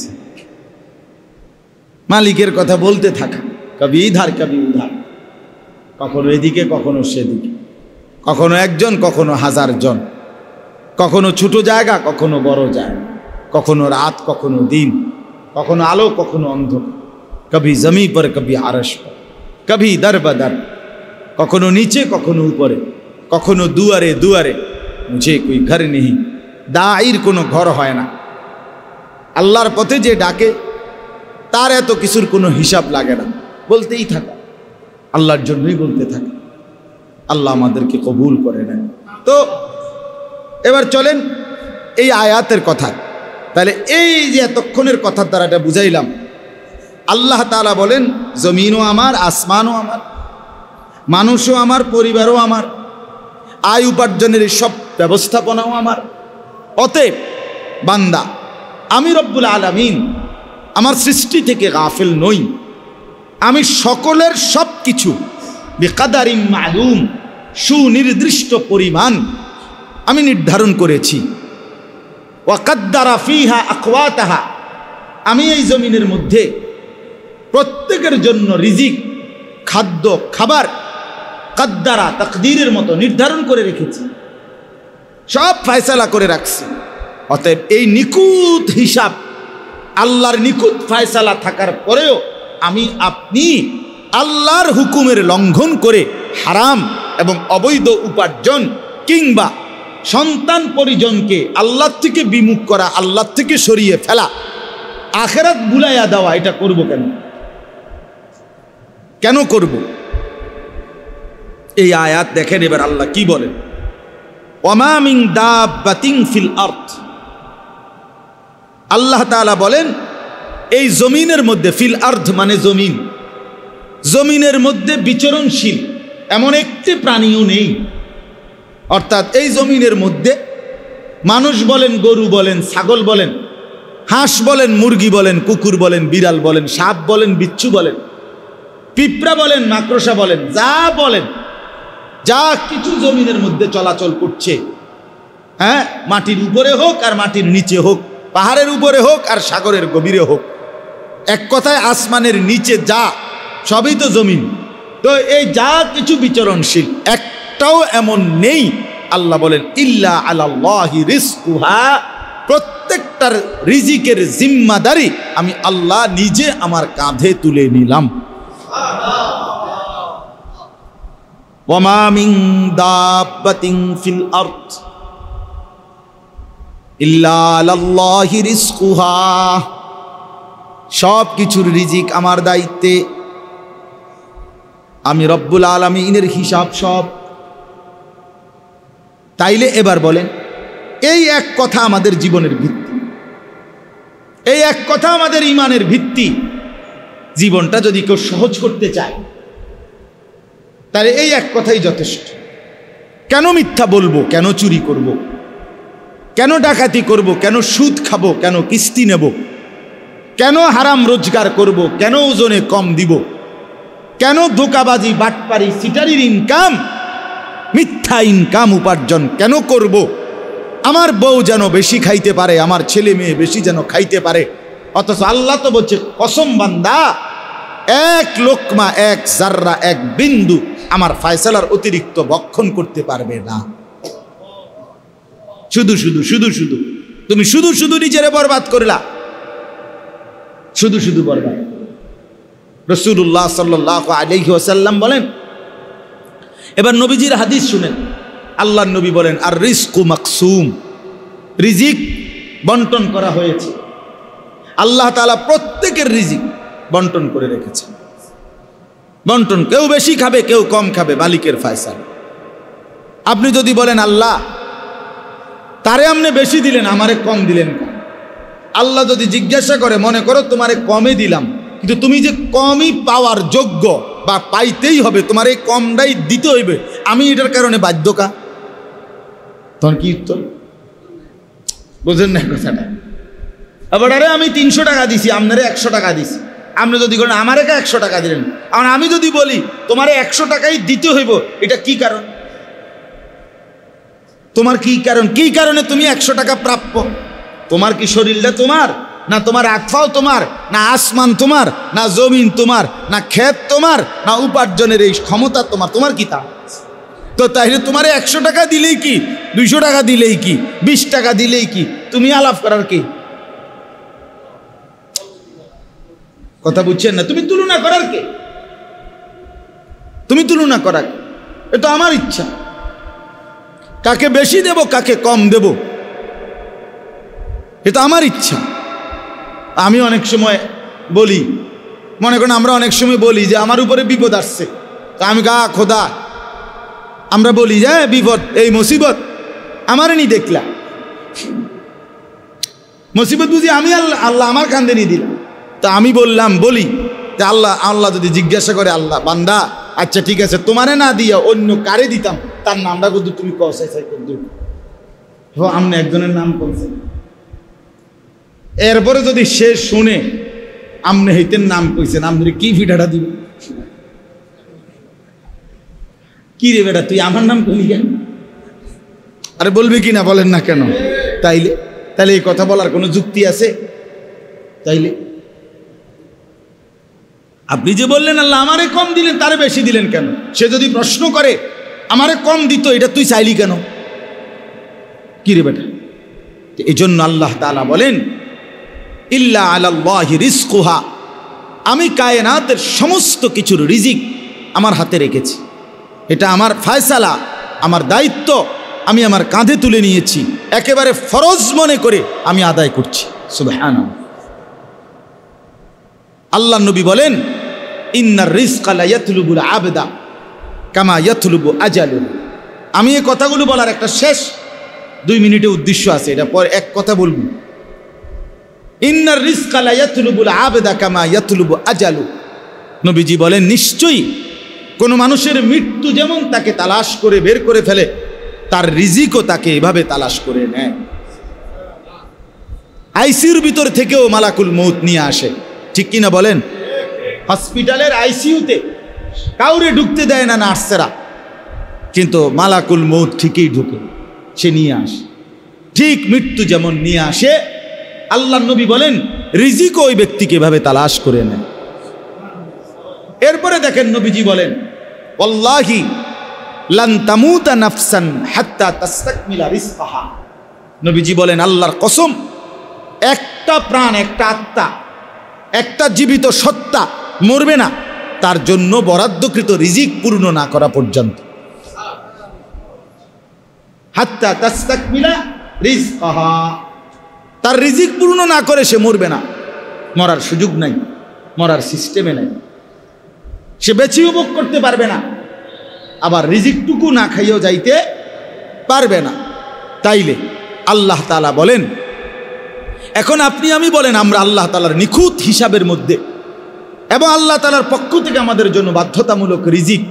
মালিকের কথা বলতে থাকা, কবি ইধার কবি উধার, কখনো এদিকে কখনো সেদিকে, কখনো একজন কখনো হাজার জন, কখনো ছোট জায়গা কখনো বড় জায়গা, কখনো রাত কখনো দিন, কখনো আলো কখনো অন্ধকার, কবি জমি পর কবি আরশ পর, কবি দর বদর, কখনো নিচে কখনো উপরে, কখনো দুয়ারে দুয়ারে, মুঝে কোই ঘর নেই। দাঈর কোনো ঘর হয় না। আল্লাহর পথে যে ডাকে তার এত কিছুর কোনো হিসাব লাগে না, বলতেই থাকা, আল্লাহর জন্যই বলতে থাকা। আল্লাহ আমাদেরকে কবুল করে নেন। তো এবার চলেন এই আয়াতের কথা। তাহলে এই যে এতক্ষণের কথার দ্বারা এটা বুঝাইলাম, আল্লাহ তাআলা বলেন জমিনও আমার, আসমানও আমার, মানুষও আমার, পরিবারও আমার, আয় উপার্জনের সব ব্যবস্থাপনাও আমার। অতএব বান্দা, আমি রব্বুল আলামিন আমার সৃষ্টি থেকে গাফিল নই। আমি সকলের সব কিছু বিকাদারিম মালুম, সুনির্দিষ্ট পরিমাণ আমি নির্ধারণ করেছি। ওয়াকাদ্দারা ফিহা আকওয়াতাহা, আমি এই জমিনের মধ্যে প্রত্যেকের জন্য রিজিক, খাদ্য, খাবার কাদ্দারা, তাকদীরের মতো নির্ধারণ করে রেখেছি, সব ফয়সালা করে রাখছি। অতএব এই নিখুঁত হিসাব, আল্লাহর নিখুঁত ফয়সালা থাকার পরেও আমি আপনি আল্লাহর হুকুমের লঙ্ঘন করে হারাম এবং অবৈধ উপার্জন কিংবা সন্তান পরিজনকে আল্লাহ থেকে বিমুখ করা, আল্লাহ থেকে সরিয়ে ফেলা, আখিরাত ভুলাইয়া দেওয়া, এটা করব কেন? কেন করব? এই আয়াত দেখেন এবার আল্লাহ কি বলেন। ওয়ামা মিন দাব্বাতিন ফিল আরদ, আল্লাহ তাআলা বলেন এই জমিনের মধ্যে, ফিল আরদ মানে জমিন, জমিনের মধ্যে বিচরণশীল এমন একটি প্রাণীও নেই। অর্থাৎ এই জমিনের মধ্যে মানুষ বলেন, গরু বলেন, ছাগল বলেন, হাঁস বলেন, মুরগি বলেন, কুকুর বলেন, বিড়াল বলেন, সাপ বলেন, বিচ্ছু বলেন, পিঁপড়া বলেন, মাকড়সা বলেন, যা বলেন, যা কিছু জমিনের মধ্যে চলাচল করছে, হ্যাঁ, মাটির উপরে হোক আর মাটির নিচে হোক, পাহাড়ের উপরে হোক আর সাগরের গভীরে হোক, এক কথায় আসমানের নিচে যা, সবই তো জমিন। তো এই যা কিছু বিচরণশীল, একটাও এমন নেই আল্লাহ বলেন ইল্লা আলাল্লাহি রিজকুহা, প্রত্যেকটার রিজিকের জিম্মাদারি আমি আল্লাহ নিজে আমার কাঁধে তুলে নিলাম। ওয়ামা মিন দাব্বাতিন ফিল আরদ ইল্লা আলাল্লাহি রিজকুহা, সব কিছুর রিজিক আমার দায়িত্বে, আমি রব্বুল আলামিনের হিসাব সব। তাইলে এবার বলেন, এই এক কথা আমাদের জীবনের ভিত্তি, এই এক কথা আমাদের ঈমানের ভিত্তি। জীবনটা যদি কেউ সহজ করতে চায় তাহলে এই এক কথাই যথেষ্ট। কেন মিথ্যা বলবো, কেন চুরি করব, কেন ডাকাতি করব, কেন সুদ খাবো, কেন কিস্তি নেব, কেন হারাম রোজগার করব, কেন ওজনে কম দিব, কেন ধোঁকাবাজি, বাটপারি, সিটারির ইনকাম, মিথ্যা ইনকাম উপার্জন কেন করব? আমার বউ যেন বেশি খাইতে পারে, আমার ছেলে মেয়ে বেশি যেন খাইতে পারে। অথচ আল্লাহ তো বলছে, কসম বান্দা, এক লোকমা, এক জাররা, এক বিন্দু আমার ফয়সালার অতিরিক্ত ভক্ষণ করতে পারবে না। শুধু শুধু শুধু শুধু তুমি শুধু শুধু নিজেরে বরবাদ করলা, শুধু শুধু বরবাদ। রাসূলুল্লাহ সাল্লাল্লাহু আলাইহি ওয়াসাল্লাম বলেন, এবার নবীজির হাদিস শুনেন, আল্লাহর নবী বলেন, আর রিজকু মাকসুম, রিজিক বন্টন করা হয়েছে। আল্লাহ তাআলা প্রত্যেকের রিজিক বন্টন করে রেখেছে। বন্টন, কেউ বেশি খাবে, কেউ কম খাবে, মালিকের ফয়সালা। আপনি যদি বলেন, আল্লাহ তারে আপনি বেশি দিলেন, আমারে কম দিলেন কেন? আল্লাহ যদি জিজ্ঞাসা করে, মনে করো তোমারে কমে দিলাম, কিন্তু তুমি যে কমই পাওয়ার যোগ্য বা পাইতেই হবে, তোমার এই কমটাই দিতে হইবে, আমি এটার কারণে বাধ্যকা, তখন কি উত্তর? বুঝেন না কথাটা? আবার আরে আমি 300 টাকা দিছি, আপনারে 100 টাকা দিছি, আপনি যদি করেন আমারে 100 টাকা দিলেন, আর আমি যদি বলি তোমারে 100 টাকাই দিতে হইব, এটা কি কারণ? তোমার কি কারণ? কি কারণে তুমি 100 টাকা প্রাপ্য? তোমার কি শরীরটা তোমার, না তোমার আত্মাও তোমার, না আসমান তোমার, না জমিন তোমার, না ক্ষেত তোমার, না উপার্জনের এই ক্ষমতা তোমার? তোমার কি তা? তো তাইলে তোমার 100 টাকা দিলেই কি, 200 টাকা দিলেই কি, 20 টাকা দিলেই কি, তুমি আলাপ করার কি? কথা বুঝছেন না? তুমি তুলনা করার কে? তুমি তুলনা করার, এটা আমার ইচ্ছা, কাকে বেশি দেব, কাকে কম দেব, এটা আমার ইচ্ছা। আমি অনেক সময় বলি, মনে করেন আমরা অনেক সময় বলি যে আমার উপরে বিপদ আসছে, তা আমি খোদা, আমরা বলি যে বিপদ, এই মুসিবত আমারে নি দেখলা, মুসিবত বুঝি আমি, আল্লাহ আমার কান্দে নি দিলাম। তা আমি বলি যে আল্লাহ যদি জিজ্ঞাসা করে, আল্লাহ বান্দা আচ্ছা ঠিক আছে, তোমারে না দিয়া অন্য কারে দিতাম, তার নামটা কিন্তু তুমি কসাই আমনে একজনের নাম কইছে, এরপরে যদি সে শুনে আমনে হইতেন নাম কইছেন, আমনে কি ভিডাটা দিব? কি রে বেটা, তুই আমার নাম কইলি কেন? আরে বলবি কি না, বলেন না কেন? তাইলে এই কথা বলার কোনো যুক্তি আছে? তাইলে আপনি যে বললেন আল্লাহ আমারে কম দিলেন, তারে বেশি দিলেন কেন? সে যদি প্রশ্ন করে আমারে কম দিত, এটা তুই চাইলি কেন? কি রে বেটা? এই জন্য আল্লাহ তাআলা বলেন, ইল্লা আলাল্লাহি রিজকুহা, আমি কায়নাতের সমস্ত কিছুর রিজিক আমার হাতে রেখেছি, এটা আমার ফয়সালা, আমার দায়িত্ব, আমি আমার কাঁধে তুলে নিয়েছি, একেবারে ফরজ মনে করে আমি আদায় করছি। সুবহানাল্লাহ। আল্লাহ নবী বলেন, ইন্নার রিজকা লা ইয়াতলুবুল আবদা কামা ইয়াতলুবু আজালুহু। আমি এই কথাগুলো বলার একটা শেষ 2 মিনিটের উদ্দেশ্য আছে, এটা পরে এক কথা বলবো। ইন্নার রিজকা লা ইয়াতলুবুল আবদা কামা ইয়াতলুবু আজালুহু। নবীজি বলেন, নিশ্চয়ই কোন মানুষের মৃত্যু যেমন তাকে তালাশ করে বের করে ফেলে, তার রিজিকও তাকে এভাবে তালাশ করে নেয়। আইসিইউর ভিতর থেকেও মালাকুল মউত নিয়ে আসে, ঠিক কিনা বলেন? হসপিটালের আইসিইউতে কাউরে ঢুকতে দেয় না নার্সেরা, কিন্তু মালাকুল মউত ঠিকই ঢুকে, সে নিয়ে আসে। ঠিক মৃত্যু যেমন নিয়ে আসে, আল্লাহর নবী বলেন রিজিকও ওই ব্যক্তিকে এভাবে তালাশ করে নেয়। এরপরে দেখেন নবীজি বলেন, ওয়াল্লাহি লান তামুতা নাফসান হাত্তা তাস্তাকমিলা রিজকাহা। নবীজি বলেন আল্লাহর কসম, একটা প্রাণ, একটা আত্মা, একটা জীবিত সত্তা মরবে না তার জন্য বরাদ্দকৃত রিজিক পূর্ণ না করা পর্যন্ত। হাত্তা তাস্তাকমিলা রিজকাহা, তার রিজিক পূর্ণ না করে সে মরবে না। মরার সুযোগ নাই, মরার সিস্টেমে নাই, সে বেঁচেও ভোগ করতে পারবে না, আবার রিজিকটুকু না খাইয়েও যাইতে পারবে না। তাইলে আল্লাহ তাআলা বলেন, এখন আপনি আমি বলেন আমরা আল্লাহ তাআলার নিখুঁত হিসাবের মধ্যে এবং আল্লাহ তাআলার পক্ষ থেকে আমাদের জন্য বাধ্যতামূলক রিজিক,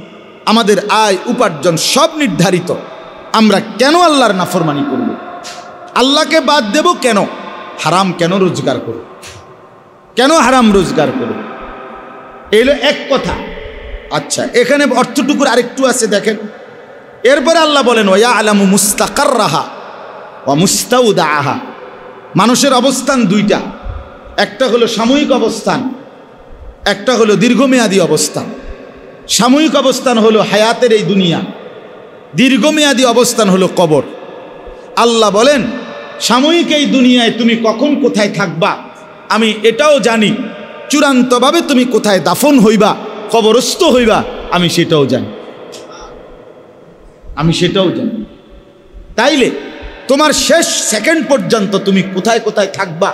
আমাদের আয় উপার্জন সব নির্ধারিত, আমরা কেন আল্লাহর নাফরমানি করব? আল্লাহকে বাদ দেব কেন? হারাম কেন রোজগার করব? কেন হারাম রোজগার করব? এলো এক কথা। আচ্ছা, এখানে অর্থটুকুর আরেকটু আছে দেখেন। এরপরে আল্লাহ বলেন ওয়া ইয়ালামু মুস্তাকাররাহা ওয়া মুস্তাউদাআহা। মানুষের অবস্থান দুইটা, একটা হলো সাময়িক অবস্থান, একটা হলো দীর্ঘমেয়াদী অবস্থান। সাময়িক অবস্থান হলো হায়াতের এই দুনিয়া, দীর্ঘমেয়াদী অবস্থান হলো কবর। আল্লাহ বলেন সাময়িক এই দুনিয়ায় তুমি কখন কোথায় থাকবা আমি এটাও জানি, চূড়ান্তভাবে তুমি কোথায় দাফন হইবা, কবরস্থ হইবা আমি সেটাও জানি, আমি সেটাও জানি। তাইলে তোমার শেষ সেকেন্ড পর্যন্ত তুমি কোথায় কোথায় থাকবা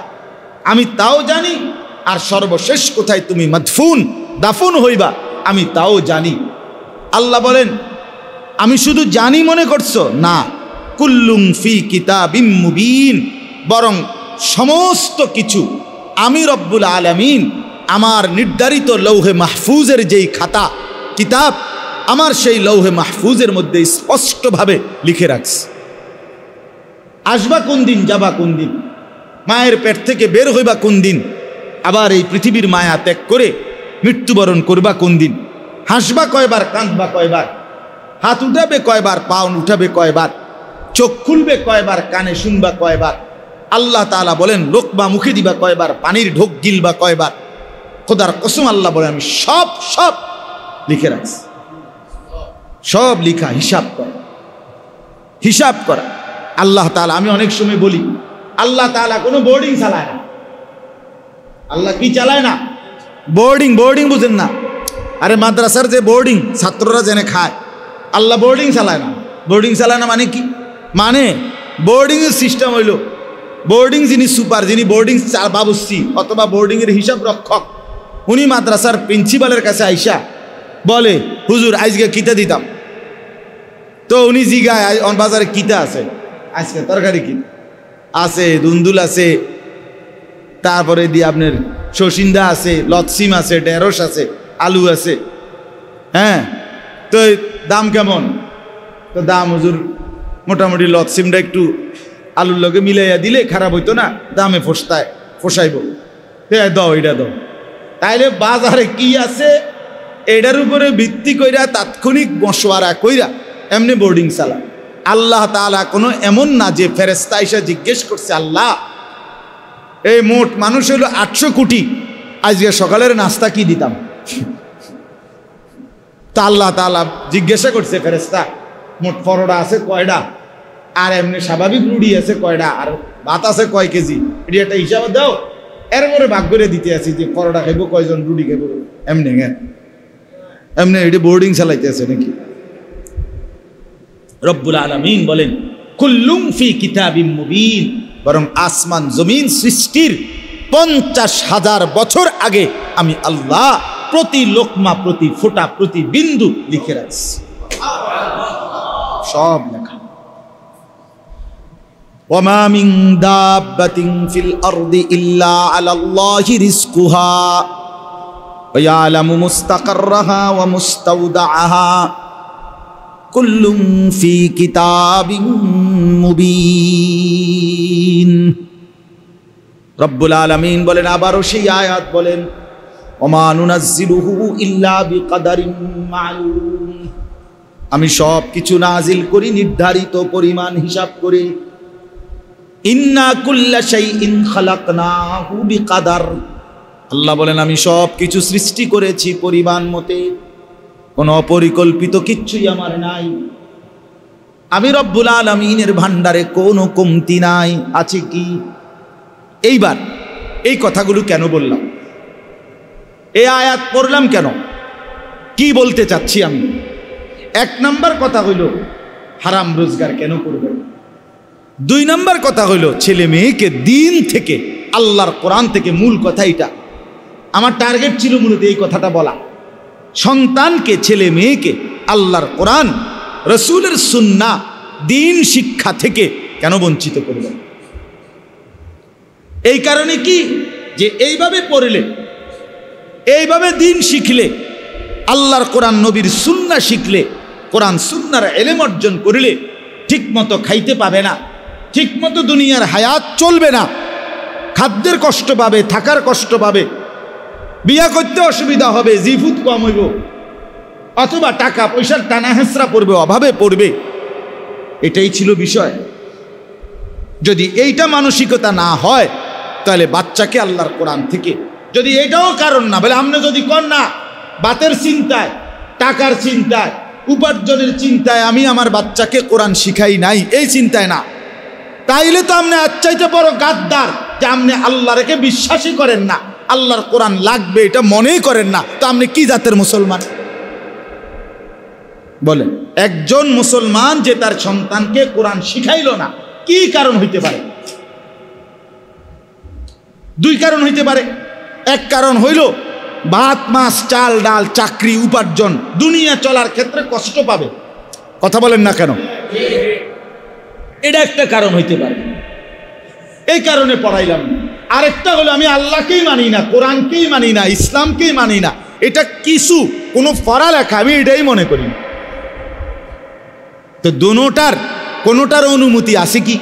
আমি তাও জানি, আর সর্বশেষ কোথায় তুমি মাদফুন দাফন হইবা আমি তাও জানি। আল্লাহ বলেন আমি শুধু জানি মনে করছো? না, কুল্লুম ফি কিতাবিম মুবিন, বরং সমস্ত কিছু আমি রব্বুল আলামিন আমার নির্ধারিত লৌহে মাহফুজের যেই খাতা কিতাব, আমার সেই লৌহে মাহফুজের মধ্যে স্পষ্টভাবে লিখে রাখছি। আসবা কোন দিন, যাবা কোন দিন, মায়ের পেট থেকে বের হইবা কোন দিন, আবার এই পৃথিবীর মায়া ত্যাগ করে মৃত্যুবরণ করবা কোন দিন, হাসবা কয়বার, কাঁদবা কয়বার, হাত উঠাবে কয়বার, পা উঠাবে কয়বার, চোখ খুলবে কয়বার, কানে শুনবা কয়বার, আল্লাহ তাআলা বলেন লোকমা মুখে দিবা কয়বার, পানির ঢোক গিলবা কয়বার। খোদার কসম আল্লাহ বলেন আমি সব সব লিখে রাখছি, সব লিখা, হিসাব করা, হিসাব করা। আল্লাহ তাআলা, আমি অনেক সময় বলি আল্লাহ তাআলা কোনো বোর্ডিং চালায় না। আল্লাহ কি চালায় না? বোর্ডিং। বোর্ডিং বুঝেন না? আরে মাদ্রাসার যে বোর্ডিং ছাত্ররা জেনে খায়, আল্লাহ বোর্ডিং চালায় না। বোর্ডিং চালায় না মানে কি? মানে বোর্ডিংয়ের সিস্টেম হইল, বোর্ডিং যিনি সুপার, যিনি বোর্ডিং বাবুসি অথবা বোর্ডিংয়ের হিসাব রক্ষক, উনি মাদ্রাসার প্রিন্সিপালের কাছে আইসা বলে হুজুর আজকে কিতা দিতাম, তো উনি জিগায় বাজারে কিতা আছে, আজকে তরকারি কি আছে, দুন্দুল আছে, তারপরে দিয়ে আপনার শসিন্দা আছে, লতসিম আছে, ঢেঁড়স আছে, আলু আছে, হ্যাঁ, তো দাম কেমন? তো দাম হুজুর মোটামুটি লতসিমটা একটু আলুর লগে মিলাইয়া দিলে খারাপ হইতো না, দামে ফসাইব, দাও এটা দাও। তাইলে বাজারে কি আছে এটার উপরে ভিত্তি কইরা তাৎক্ষণিক মশওয়ারা কইরা এমনি বোর্ডিং চালা। আল্লাহ তাআলা কোনো এমন না যে ফেরেশতা এসে জিজ্ঞেস করছে আল্লাহ এই মোট মানুষ হলো 800 কোটি, আজকে সকালের নাস্তা কি দিতাম? তা আল্লাহ তাআলা জিজ্ঞাসা করছে ফেরেশতা মোট পরোটা আছে কয়টা, আর এমনি স্বাভাবিক রুটি আছে কয়টা, আর ভাত আছে কয় কেজি, এটি একটা হিসাব দাও। এরপরে ভাগ করে দিতে আছি যে পরোটা খাইব কয়জন, রুটি খাইব, এমনি এমনি এটি বোর্ডিং চালাইতে আছে নাকি? রব্বুল আলামিন বলেন কুল্লুম ফি কিতাবিম মুবিন, বরং আসমান জমিন সৃষ্টির 50,000 বছর আগে আমি আল্লাহ প্রতি লোকমা, প্রতি ফোঁটা, প্রতি বিন্দু লিখে রাখছি, সব লেখা। ওয়ামা মিন দাব্বাতিন ফিল আরদি ইল্লা আলাল্লাহি রিজকুহা ওয়া ইয়ালামু মুস্তাকাররাহা ওয়া মুস্তাওদাআহা কুল্লুম ফি কিতাবিম মুবিন। রব্বুল আলামিন বলেন, আবারও সেই আয়াত বলেন ওমা নুনাজ্জিলুহু ইল্লা বিকাদারিন মালুম, আমি সব কিছু নাজিল করি নির্ধারিত পরিমাণ হিসাব করে। ইন্না কুল্লা শাইইন খালাকনাহু বিকাদার, আল্লাহ বলেন আমি সব কিছু সৃষ্টি করেছি পরিমাণ মতে, কোনো অপরিকল্পিত কিচ্ছুই আমার নাই। আমি রব্বুল আলামিনের ভান্ডারে কোনো কমতি নাই, আছে কি? এইবার এই কথাগুলো কেন বললাম, এই আয়াত পড়লাম কেন, কি বলতে চাচ্ছি আমি? এক নাম্বার কথা হইল হারাম রোজগার কেন করবেন। দুই নাম্বার কথা হইল ছেলে মেয়েকে দিন থেকে, আল্লাহর কোরআন থেকে, মূল কথা এটা আমার টার্গেট ছিল মূলত এই কথাটা বলা, সন্তানকে, ছেলে মেয়েকে আল্লাহর কোরআন, রসুলের সুন্নাহ, দিন শিক্ষা থেকে কেন বঞ্চিত করবেন। এই কারণে কি, যে এইভাবে পড়লে, এইভাবে দিন শিখলে, আল্লাহর কোরআন নবীর সুন্নাহ শিখলে, কোরআন সুন্নাহর ইলম অর্জন করলে ঠিক মতো খাইতে পাবে না, ঠিক মতো দুনিয়ার হায়াত চলবে না, খাদ্যের কষ্ট পাবে, থাকার কষ্ট পাবে, বিয়া করতে অসুবিধা হবে, জিফুত কম হইব, অথবা টাকা পয়সার টানা হেঁচড়া পড়বে, অভাবে পড়বে। এটাই ছিল বিষয়। যদি এইটা মানসিকতা না হয় তাহলে বাচ্চাকে আল্লাহর কোরআন থেকে, যদি এটাও কারণ না, বলে আপনি যদি কর না বাতের চিন্তায়, টাকার চিন্তায়, উপার্জনের চিন্তায় আমি আমার বাচ্চাকে কোরআন শিখাই নাই, এই চিন্তায় না, তাইলে তো আপনি আচ্ছাইতে বড় গাদ্দার, যে আপনি আল্লাহকে বিশ্বাসই করেন না, আল্লাহর কোরআন লাগবে এটা মনেই করেন না, তো আপনি কি জাতের মুসলমান বলেন? একজন মুসলমান যে তার সন্তানকে কোরআন শিখাইল না, কি কারণ হইতে পারে? দুই কারণ হইতে পারে। এক কারণ হইল ভাত মাছ চাল ডাল চাকরি উপার্জন, দুনিয়া চলার ক্ষেত্রে কষ্ট পাবে, কথা বলেন না কেন? এটা একটা কারণ হইতে পারে, এই কারণে পড়াইলাম না। আরেকটা হলো আমি আল্লাহকেই মানি না, কোরআনকেই মানি না, ইসলামকেই মানি না, এটা কিছু কোনো পড়ালেখা আমি এটাই মনে করি। তো দুটোটার কোনোটার অনুমতি আছে কি?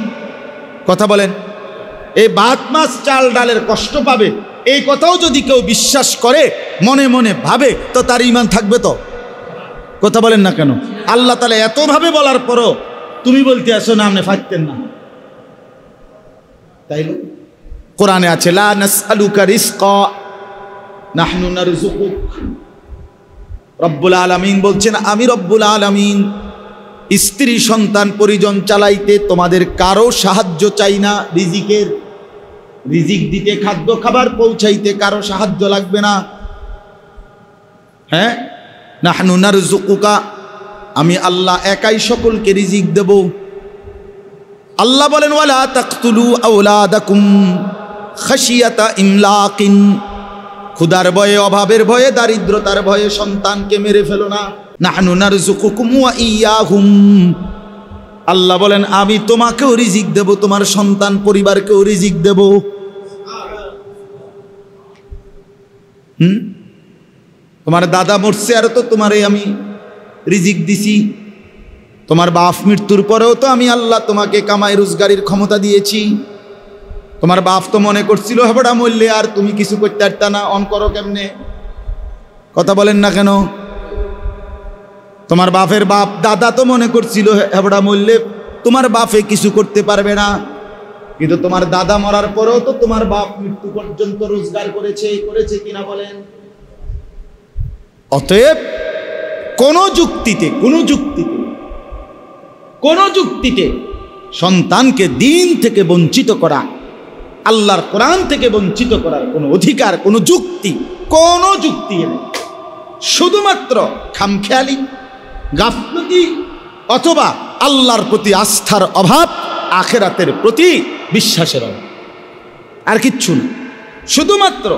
কথা বলেন। এই ভাত মাছ চাল ডালের কষ্ট পাবে এই কথাও যদি কেউ বিশ্বাস করে, মনে মনে ভাবে, তো তার ঈমান থাকবে তো? কথা বলেন না কেন? আল্লাহ তাআলা এতভাবে বলার পরও তুমি বলতে আসো না আপনি ফাইতেন না, তাইলে কোরআনে আছে লা নাসআলুকা রিজকা নাহনু নারযুকুক। রব্বুল আলামিন বলছেন আমি রব্বুল আলামিন স্ত্রী সন্তান পরিজন চালাইতে তোমাদের কারো সাহায্য চাই না, রিজিকের, রিজিক দিতে, খাদ্য খাবার পৌঁছাইতে কারো সাহায্য লাগবে না। হ্যাঁ, নাহনু নারযুকুকা, আমি আল্লাহ একাই সকলকে রিজিক দেব। আল্লাহ বলেন ওয়ালা তাকতুলু আওলাদাকুম খাশিয়াতা ইমলাকিন, ক্ষুধার ভয়ে, অভাবের ভয়ে, দারিদ্রতার ভয়ে সন্তানকে মেরে ফেলো না। নাহনু নারযুকুকুম ওয়া ইয়াহুম, আল্লাহ বলেন আমি তোমাকেও রিজিক দেব, তোমার সন্তান পরিবারকেও রিজিক দেব। তোমার দাদা মরছে আর তো তোমারে আমি রিজিক দিছি, তোমার বাপ মৃত্যুর পরেও তো আমি আল্লাহ তোমাকে কামাই রোজগারের ক্ষমতা দিয়েছি। তোমার বাপ তো মনে করছিল হেবড়া মরলে আর তুমি কিছু করতে পারতা না, অন করো কেমনে? কথা বলেন না কেন? তোমার বাপের বাপ দাদা তো মনে করছিল হেবড়া মরলে তোমার বাপে কিছু করতে পারবে না, কিন্তু তোমার দাদা মরার পরেও তো তোমার বাপ মৃত্যু পর্যন্ত রোজগার করেছে, করেছে কিনা বলেন? অতএব কোন যুক্তিতে সন্তানকে দিন থেকে বঞ্চিত করা, আল্লাহর কোরআন থেকে বঞ্চিত করার কোনো অধিকার, কোনো যুক্তি নেই। শুধুমাত্র খামখেয়ালি, গাফলতি, অথবা আল্লাহর প্রতি আস্থার অভাব, আখিরাতের প্রতি বিশ্বাসের অভাব, আর কিচ্ছু না। শুধুমাত্র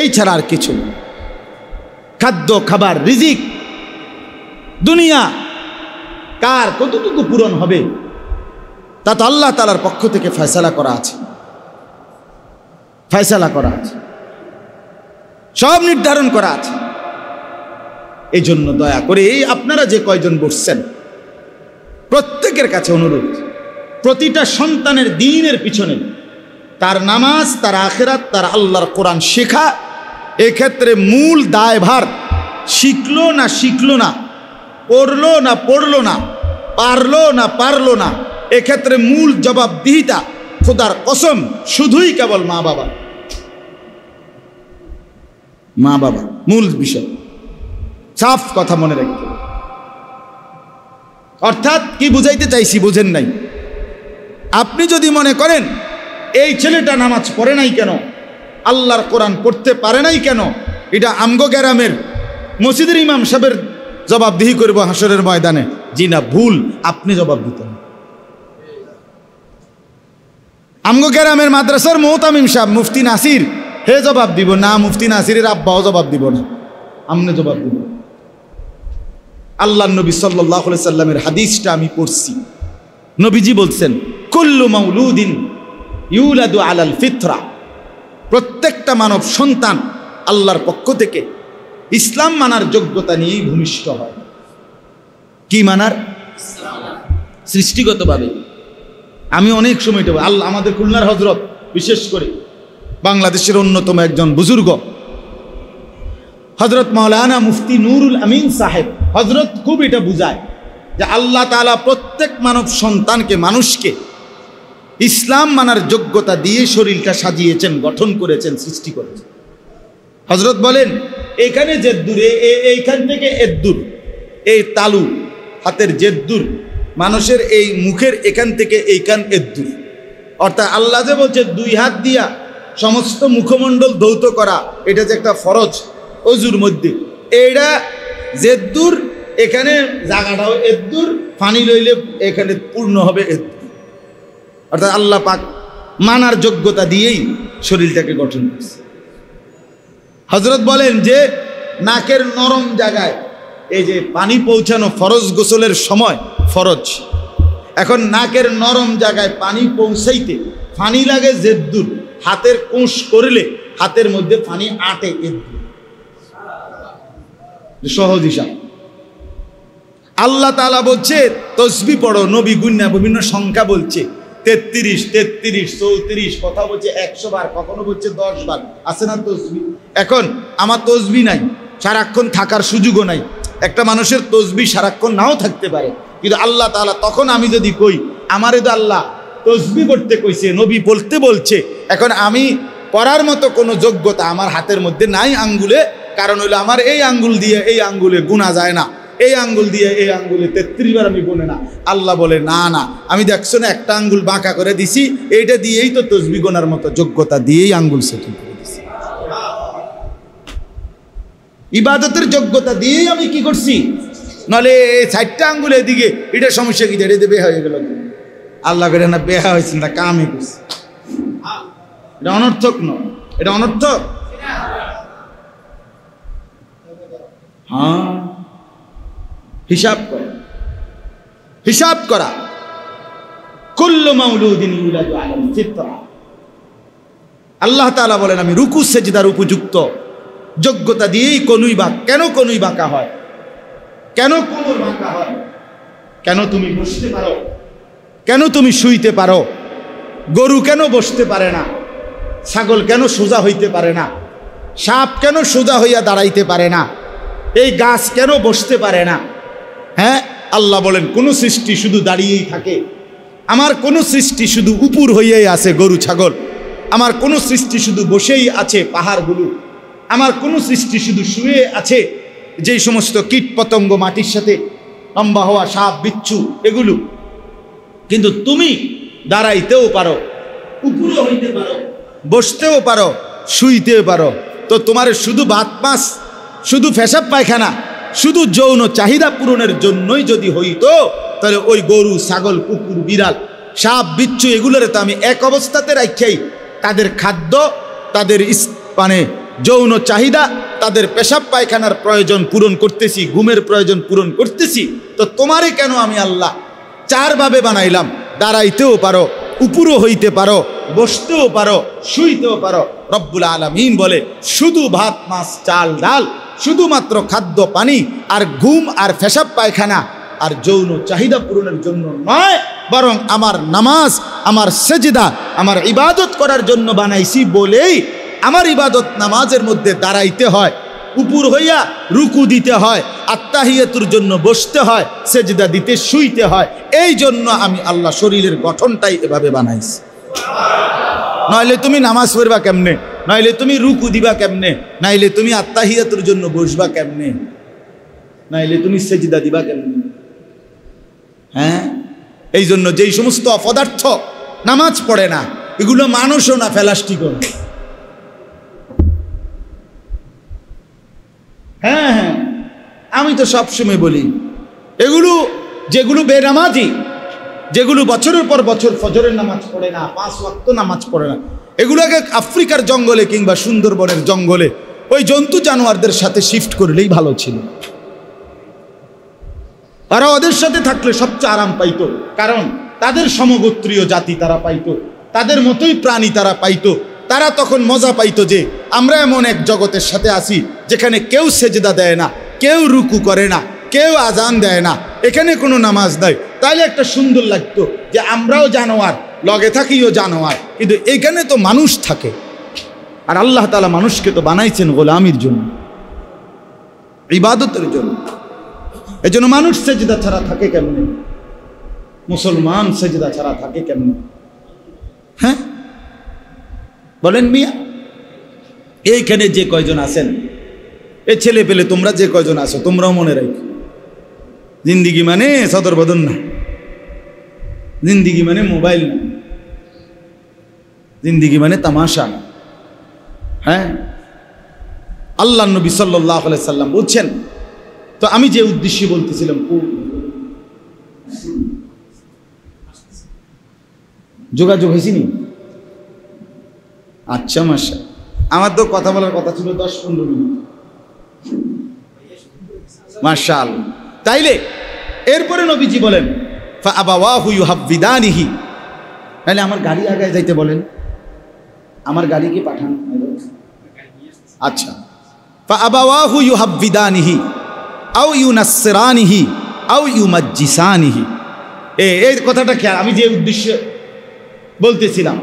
এই ছাড়া আর কিছু না। খাদ্য খাবার রিজিক, দুনিয়া কার কতটুকু পূরণ হবে তা তো আল্লাহ তাআলার পক্ষ থেকে ফয়সালা করা আছে, সব নির্ধারণ করা আছে। এই জন্য দয়া করে আপনারা যে কয়জন বসছেন প্রত্যেকের কাছে অনুরোধ, প্রতিটা সন্তানের দ্বীনের পিছনে তার নামাজ, তার আখিরাত, তার আল্লাহর কোরআন শেখা, এক্ষেত্রে মূল দায়ভার শিখলো না, পড়লো না, পারলো না, এক্ষেত্রে মূল জবাবদিহিতা খোদার কসম শুধুই কেবল মা বাবা, মূল বিষয়। সাফ কথা মনে রাখতে, অর্থাৎ কি বুঝাইতে চাইছি বুঝেন নাই। আপনি যদি মনে করেন এই ছেলেটা নামাজ পড়ে নাই কেন, আল্লাহর কোরআন পড়তে পারে নাই কেন, এটা আমগো গ্রামের মসজিদের ইমাম সাহেবের জবাবদিহি করব হাসরের ময়দানে, জি না, ভুল, আপনি জবাব দিতেন। আমগো গ্রামের মাদ্রাসার মুহতামিম সাহেব মুফতি নাসির হে জবাব দিব না, মুফতি নাসিরের আব্বাও জবাব দিব না, আমনে জবাব দিব। আল্লাহ নবী সাল্লাল্লাহু আলাইহি সাল্লামের হাদিসটা আমি পড়ছি, নবীজি বলছেন কুল্লু মাউলুদিন ইউলাদু আলাল ফিতরা, প্রত্যেকটা মানব সন্তান আল্লাহর পক্ষ থেকে ইসলাম মানার যোগ্যতা নিয়েই ভূমিষ্ঠ হয়। কি মানার? সৃষ্টিগতভাবে। আমি অনেক সময় আল্লাহ আমাদের খুলনার হজরত, বিশেষ করে বাংলাদেশের অন্যতম একজন বুজুর্গ হজরত মাওলানা মুফতি নুরুল আমিন সাহেব, হজরত খুব এটা বুঝায় যে আল্লাহ তাআলা প্রত্যেক মানব সন্তানকে, মানুষকে ইসলাম মানার যোগ্যতা দিয়ে শরীরটা সাজিয়েছেন, গঠন করেছেন, সৃষ্টি করেছেন। হজরত বলেন এখানে জেদ্দুর, এইখান থেকে এদ্দুর, এই তালু হাতের জেদ্দুর, মানুষের এই মুখের এখান থেকে এইখান এদ্দুর, অর্থাৎ আল্লাহ যে বলছে দুই হাত দিয়া সমস্ত মুখমণ্ডল ধৌত করা, এটা যে একটা ফরজ অজুর মধ্যে, এইটা জেদ্দুর, এখানে জায়গাটাও এদ্দুর, পানি লইলে এখানে পূর্ণ হবে এদ্দুর। অর্থাৎ আল্লাহ পাক মানার যোগ্যতা দিয়েই শরীরটাকে গঠন করছে। হযরত বলেন যে নাকের নরম জায়গায় এই যে পানি পৌঁছানো ফরজ, গোসলের সময় ফরজ, এখন নাকের নরম জায়গায় পানি পৌঁছাইতে পানি লাগে জেদ্দুর, হাতের কোষ করলে হাতের মধ্যে পানি আটে এদ্দুর, সহজ হিসাব। আল্লাহ তাআলা বলছে তসবিহ পড়ো, নবী গুন্না বিভিন্ন সংখ্যা বলছে 33, 34, কথা বলছে 100 বার, কখনো বলছে 10 বার, আছে না তসবিহ? এখন আমার তসবিহ নাই, সারাক্ষণ থাকার সুযোগও নাই, একটা মানুষের তসবিহ সারাক্ষণ নাও থাকতে পারে, কিন্তু আল্লাহ তাআলা তখন আমি যদি কই আমারে তো আল্লাহ তসবিহ পড়তে কইছে, নবী বলতে বলছে, এখন আমি পড়ার মতো কোনো যোগ্যতা আমার হাতের মধ্যে নাই, আঙ্গুলে, কারণ হইলো আমার এই আঙ্গুল দিয়ে এই আঙ্গুলে গুনা যায় না, এই আঙ্গুল দিয়ে এই আঙ্গুলে 33 বার আমি গুনে না। আল্লাহ বলে না না, আমি দেখছো না একটা আঙ্গুল বাঁকা করে দিছি, এইটা দিয়েই তো তসবিহ গোনার মতো যোগ্যতা দিয়েই আঙ্গুল সেটেল করে দিছি, ইবাদতের যোগ্যতা দিয়েই আমি কি করছি, নাহলে এই 4টা আঙ্গুল এদিকে, এটা সমস্যা কি, এটা বেহা হয়ে গেল, আল্লাহ করে না বেহা হয়েছে না, কামই করছে, এটা অনর্থক নয়, এটা অনর্থক। হ্যাঁ, হিসাব করা, হিসাব করা। কুল্লু মাউলুদিন ইউলাদু আলাল ফিতরা, আল্লাহ তাআলা বলেন আমি রুকু সেজদার উপযুক্ত যোগ্যতা দিয়েই কনুই বাঁকা। কেন কনুই বাঁকা হয়, কেন কোমর বাঁকা হয়, কেন তুমি বসতে পারো, কেন তুমি শুইতে পারো, গরু কেন বসতে পারে না, ছাগল কেন সোজা হইতে পারে না, সাপ কেন সোজা হইয়া দাঁড়াইতে পারে না, এই গাছ কেন বসতে পারে না? হ্যাঁ, আল্লাহ বলেন কোন সৃষ্টি শুধু দাঁড়িয়েই থাকে, আমার কোন সৃষ্টি শুধু উপর হইয়াই আছে গরু ছাগল, আমার কোন সৃষ্টি শুধু বসেই আছে পাহাড়গুলো, আমার কোন সৃষ্টি শুধু শুয়ে আছে যেই সমস্ত কীট পতঙ্গ মাটির সাথে লম্বা হওয়া সাপ বিচ্ছু এগুলো, কিন্তু তুমি দাঁড়াইতেও পারো, উপরও হইতে পারো, বসতেও পারো, শুইতেও পারো। তো তোমার শুধু ভাত মাছ, শুধু পেশাব পায়খানা, শুধু যৌন চাহিদা পূরণের জন্যই যদি হইতো, তাহলে ওই গরু ছাগল কুকুর বিড়াল সাপ বিচ্ছু এগুলোর তো আমি এক অবস্থাতে রাখাই, তাদের খাদ্য, তাদের মানে যৌন চাহিদা, তাদের পেশাব পায়খানার প্রয়োজন পূরণ করতেছি, ঘুমের প্রয়োজন পূরণ করতেছি। তো তোমারে কেন আমি আল্লাহ 4 ভাবে বানাইলাম, দাঁড়াইতেও পারো, উপরও হইতে পারো, বসতেও পারো, শুইতেও পারো। রব্বুল আলামিন বলে শুধু ভাত মাছ চাল ডাল, শুধুমাত্র খাদ্য পানি আর ঘুম আর পেশাব পায়খানা আর যৌন চাহিদা পূরণের জন্য নয়, বরং আমার নামাজ, আমার সেজদা, আমার ইবাদত করার জন্য বানাইছি বলেই আমার ইবাদত নামাজের মধ্যে দাঁড়াইতে হয়, উপর হইয়া রুকু দিতে হয়, আত্তাহিয়াতুর জন্য বসতে হয়, সেজদা দিতে শুইতে হয়। এই জন্য আমি আল্লাহ শরীরের গঠনটাই এভাবে বানাইছি। নইলে তুমি নামাজ পড়বা কেমনে, নইলে তুমি রুকু দিবা কেমনে, নাইলে তুমি আত্তাহিয়াতুর জন্য বসবা কেমনে, নাইলে তুমি সেজদা দিবা কেমনে? হ্যাঁ, এই জন্য যেই সমস্ত অপদার্থ নামাজ পড়ে না, এগুলো মানুষও না, প্লাস্টিকও না। হ্যাঁ হ্যাঁ, আমি তো সবসময় বলি, এগুলো যেগুলো বেনামাজি, যেগুলো বছরের পর বছর ফজরের নামাজ পড়ে না, 5 ওয়াক্ত নামাজ পড়ে না, এগুলোকে আফ্রিকার জঙ্গলে কিংবা সুন্দরবনের জঙ্গলে ওই জন্তু জানোয়ারদের সাথে শিফট করলেই ভালো ছিল। তারা ওদের সাথে থাকলে সবচেয়ে আরাম পাইতো, কারণ তাদের সমগোত্রীয় জাতি তারা পাইতো, তাদের মতোই প্রাণী তারা পাইতো। তারা তখন মজা পাইতো যে আমরা এমন এক জগতের সাথে আছি যেখানে কেউ সেজদা দেয় না, কেউ রুকু করে না, কেউ আজান দেয় না, এখানে কোনো নামাজ দেয়। তাইলে একটা সুন্দর লাগতো যে আমরাও জানোয়ার, লগে থাকিও জানোয়ার, কিন্তু এখানে তো মানুষ থাকে। আর আল্লাহ তাআলা মানুষকে তো বানাইছেন গোলামির জন্য, ইবাদতের জন্য। এই জন্য মানুষ সেজদা ছাড়া থাকে কেমনে? মুসলমান সেজদা ছাড়া থাকে কেমনে? হ্যাঁ বলেন মিয়া, এইখানে যে কয়জন আছেন, এ ছেলে পেলে তোমরা যে কয়জন আছো, তোমরাও মনে রাখো, জিন্দিগি মানে সদর বদন না, জিন্দিগি মানে মোবাইল না, জিন্দিগি মানে তামাশা না। হ্যাঁ, আল্লাহ নবী সাল্লাল্লাহু আলাইহি সাল্লাম বলছেন, তো আমি যে উদ্দেশ্যে বলতেছিলাম, যোগাযোগ হয়েছি নি? আচ্ছা মাশা, আমার তো কথা বলার কথা ছিল 10-15 মিনিট। মাশাআল্লাহ। তাইলে এরপরে নবীজি বলেন ফাআবাওয়াহু ইউহাব্বিদানিহি, তাহলে আমার গাড়ি আগায় যাইতে বলেন, আমার গাড়িকে পাঠান। আচ্ছা, ফাআবাওয়াহু ইউহাব্বিদানিহি আও ইউনাসসিরানিহি আও ইউমাজ্জিসানিহি। এই কথাটা খেয়াল, আমি যে উদ্দেশ্যে বলতেছিলাম,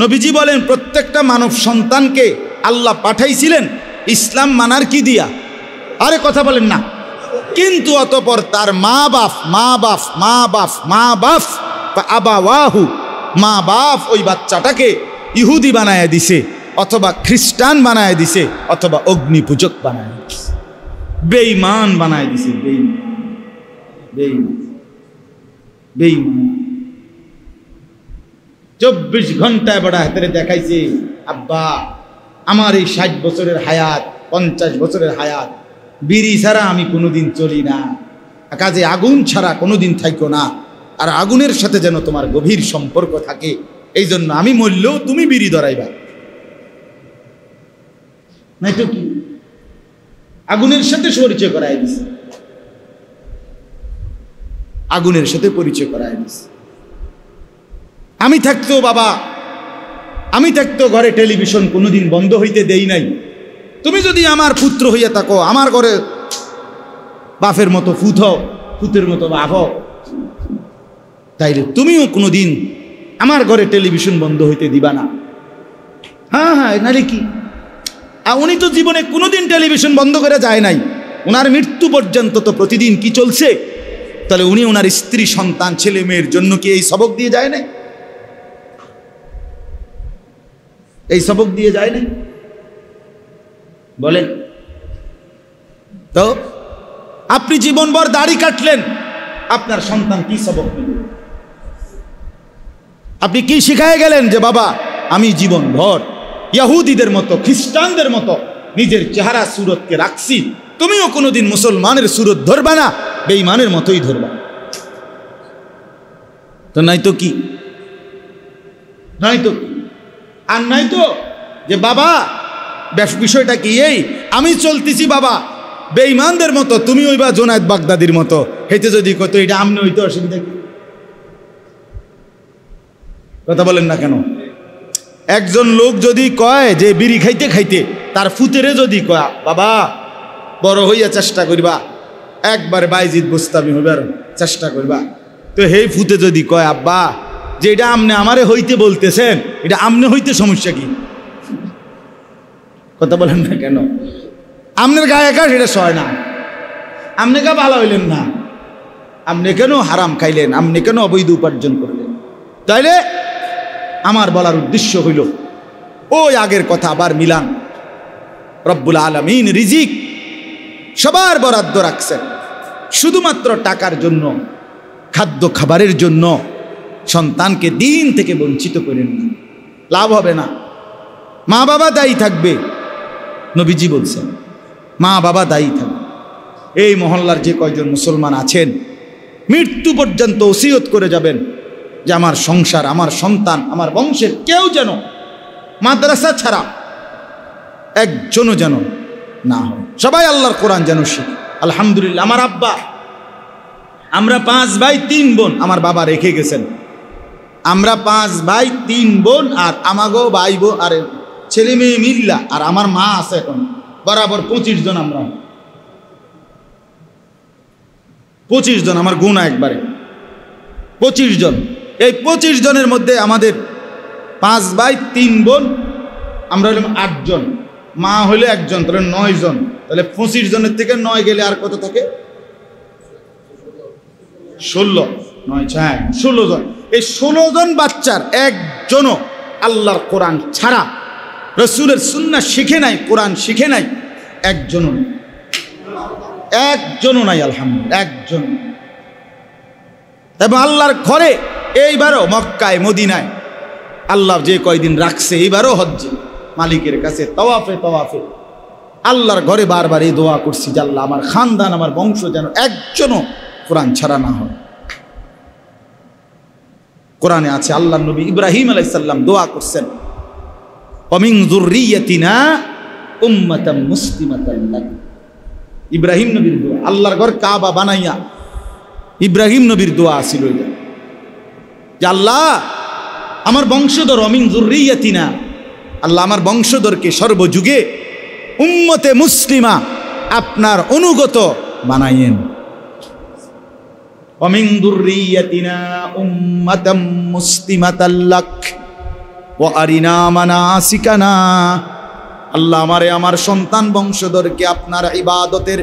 নবীজি বলেন প্রত্যেকটা মানব সন্তানকে আল্লাহ পাঠাইছিলেন ইসলাম মানার কি দিয়া? আরে কথা বলেন না। কিন্তু অতঃপর তার মা বাপ আবাওয়াহু, মা বাপ ওই বাচ্চাটাকে ইহুদি বানায় দিছে, অথবা খ্রিস্টান বানায় দিছে, অথবা অগ্নি পূজক বানায় দিছে, বেঈমান বানায় দিছে। বেঈমান 24 ঘন্টায় বড় হাতেরে দেখাইছে, আব্বা আমার এই 60 বছরের হায়াত, 50 বছরের হায়াত, বিড়ি ছাড়া আমি কোনোদিন চলি না, কাজে আগুন ছাড়া কোনোদিন থাইকো না, আর আগুনের সাথে যেন তোমার গভীর সম্পর্ক থাকে, এই জন্য আমি মরলেও তুমি বিড়ি ধরাইবা। নাই তো কি, আগুনের সাথে পরিচয় করাই দিছে, আগুনের সাথে পরিচয় করাই দিছে। আমি থাকতো ঘরে টেলিভিশন কোনোদিন বন্ধ হইতে দেই নাই। তুমি যদি আমার পুত্র হইয়া থাকো, আমার ঘরে বাপের মতো ফুতের মতো বাপ, তাইলে তুমিও কোনোদিন আমার ঘরে টেলিভিশন বন্ধ হইতে দিবা না। হ্যাঁ হ্যাঁ, নালে কি, উনি তো জীবনে কোনোদিন টেলিভিশন বন্ধ করে যায় নাই, ওনার মৃত্যু পর্যন্ত তো প্রতিদিন কি চলছে? তাহলে উনি ওনার স্ত্রী, সন্তান, ছেলে মেয়ের জন্য কি এই সবক দিয়ে যায় নাই? এই সবক দিয়ে যায় নাই? বলেন তো, আপনি জীবনভর দাড়ি কাটলেন, আপনার সন্তান কি সবক নিল? আপনি কি শিখায় গেলেন যে বাবা আমি জীবনভর ইহুদিদের মতো, খ্রিস্টানদের মতো নিজের চেহারা সুরতকে রাখছি, তুমিও কোনোদিন মুসলমানের সুরত ধরবা না, বেঈমানের মতোই ধরবা। তো নাই তো কি, আর নাই তো যে বাবা বিষয়টা কি, এই আমি চলতেছি বাবা বেঈমানদের মতো, তুমি ওইবা জোনায়েদ বাগদাদির মতো, হেঁটে যদি কত এটা আমনে হইতে অসুবিধা কি? কথা বলেন না কেন? একজন লোক যদি কয় যে বিড়ি খাইতে খাইতে তার ফুতেরে যদি কয় বাবা বড় হইয়া চেষ্টা করবা, একবার বাইজিদ বুস্তামি হইবার চেষ্টা করবা, তো হেই ফুতে যদি কয় আব্বা যে এটা আমনে আমারে হইতে বলতেছেন, এটা আমনে হইতে সমস্যা কি? কথা বলেন না কেন? আমনের গায়ে একা সেটা সয় না, আমনে কা ভালো হইলেন না, আপনি কেন হারাম খাইলেন, আপনি কেন অবৈধ উপার্জন করলেন? তাইলে আমার বলার উদ্দেশ্য হইল ওই আগের কথা আবার মিলান। রব্বুল আলামিন রিজিক সবার বরাদ্দ রাখছেন, শুধুমাত্র টাকার জন্য খাদ্য খাবারের জন্য সন্তানকে দিন থেকে বঞ্চিত করেন না, লাভ হবে না। মা বাবা দায়ী থাকবে, নবীজি বলছেন মা বাবা দায়ী থাকবে। এই মহল্লার যে কয়জন মুসলমান আছেন মৃত্যু পর্যন্ত ওসিয়ত করে যাবেন যে আমার সংসার, আমার সন্তান, আমার বংশের কেউ যেন মাদ্রাসা ছাড়া একজনও যেন না হয়, সবাই আল্লাহর কোরআন যেন শিখে। আলহামদুলিল্লাহ, আমার আব্বা, আমরা 5 ভাই 3 বোন, আমার বাবা রেখে গেছেন। আমরা 5 ভাই 3 বোন, আর আমাগো ভাই বোন আর ছেলে মেয়ে মিল্লা, আর আমার মা আছে এখন বরাবর 25 জন। আমরা 25 জন, আমার গুণা একবারে 25 জন। এই 25 জনের মধ্যে আমাদের 5 ভাই 3 বোন, আমরা হলাম 8 জন, মা হলে 1 জন, তাহলে 9 জন। তাহলে 25 জনের থেকে 9 গেলে আর কত থাকে? 16, 9 6 16 জন। এই 16 জন বাচ্চার একজনও আল্লাহর কোরআন ছাড়া, রসুলের সুন্নাহ শিখে নাই, কোরআন শিখে নাই, একজনও নাই। আলহামদুলিল্লাহ, একজন। এবং আল্লাহর ঘরে এইবারও মক্কায় মদিনায় আল্লাহ যে কয়দিন রাখছে, এইবারও হজ্জে মালিকের কাছে তওয়াফে আল্লাহর ঘরে বারবার এই দোয়া করছি যে আল্লাহ আমার খানদান, আমার বংশ যেন একজনও কোরআন ছাড়া না হয়। কোরআনে আছে আল্লাহর নবী ইব্রাহিম আলাইহিস সালাম দোয়া করছেন, ওমিন যুররিয়াতিনা উম্মাতাম মুসলিমাতান লাক। ইব্রাহিম নবীর দোয়া, আল্লাহর ঘর কাবা বানাইয়া ইব্রাহিম নবীর দোয়া ছিল যে আল্লাহ আমার বংশধর, ওমিন যুররিয়াতিনা, আল্লাহ আমার বংশধরকে সর্বযুগে উম্মতে মুসলিমা, আপনার অনুগত বানাইয়েন। ওমিন যুররিয়াতিনা উম্মাতাম মুসলিমাতাল লাক ওয়া আরিনা মানাসিকানা। আল্লাহ আমারে, আমার সন্তান বংশধরকে আপনার ইবাদতের,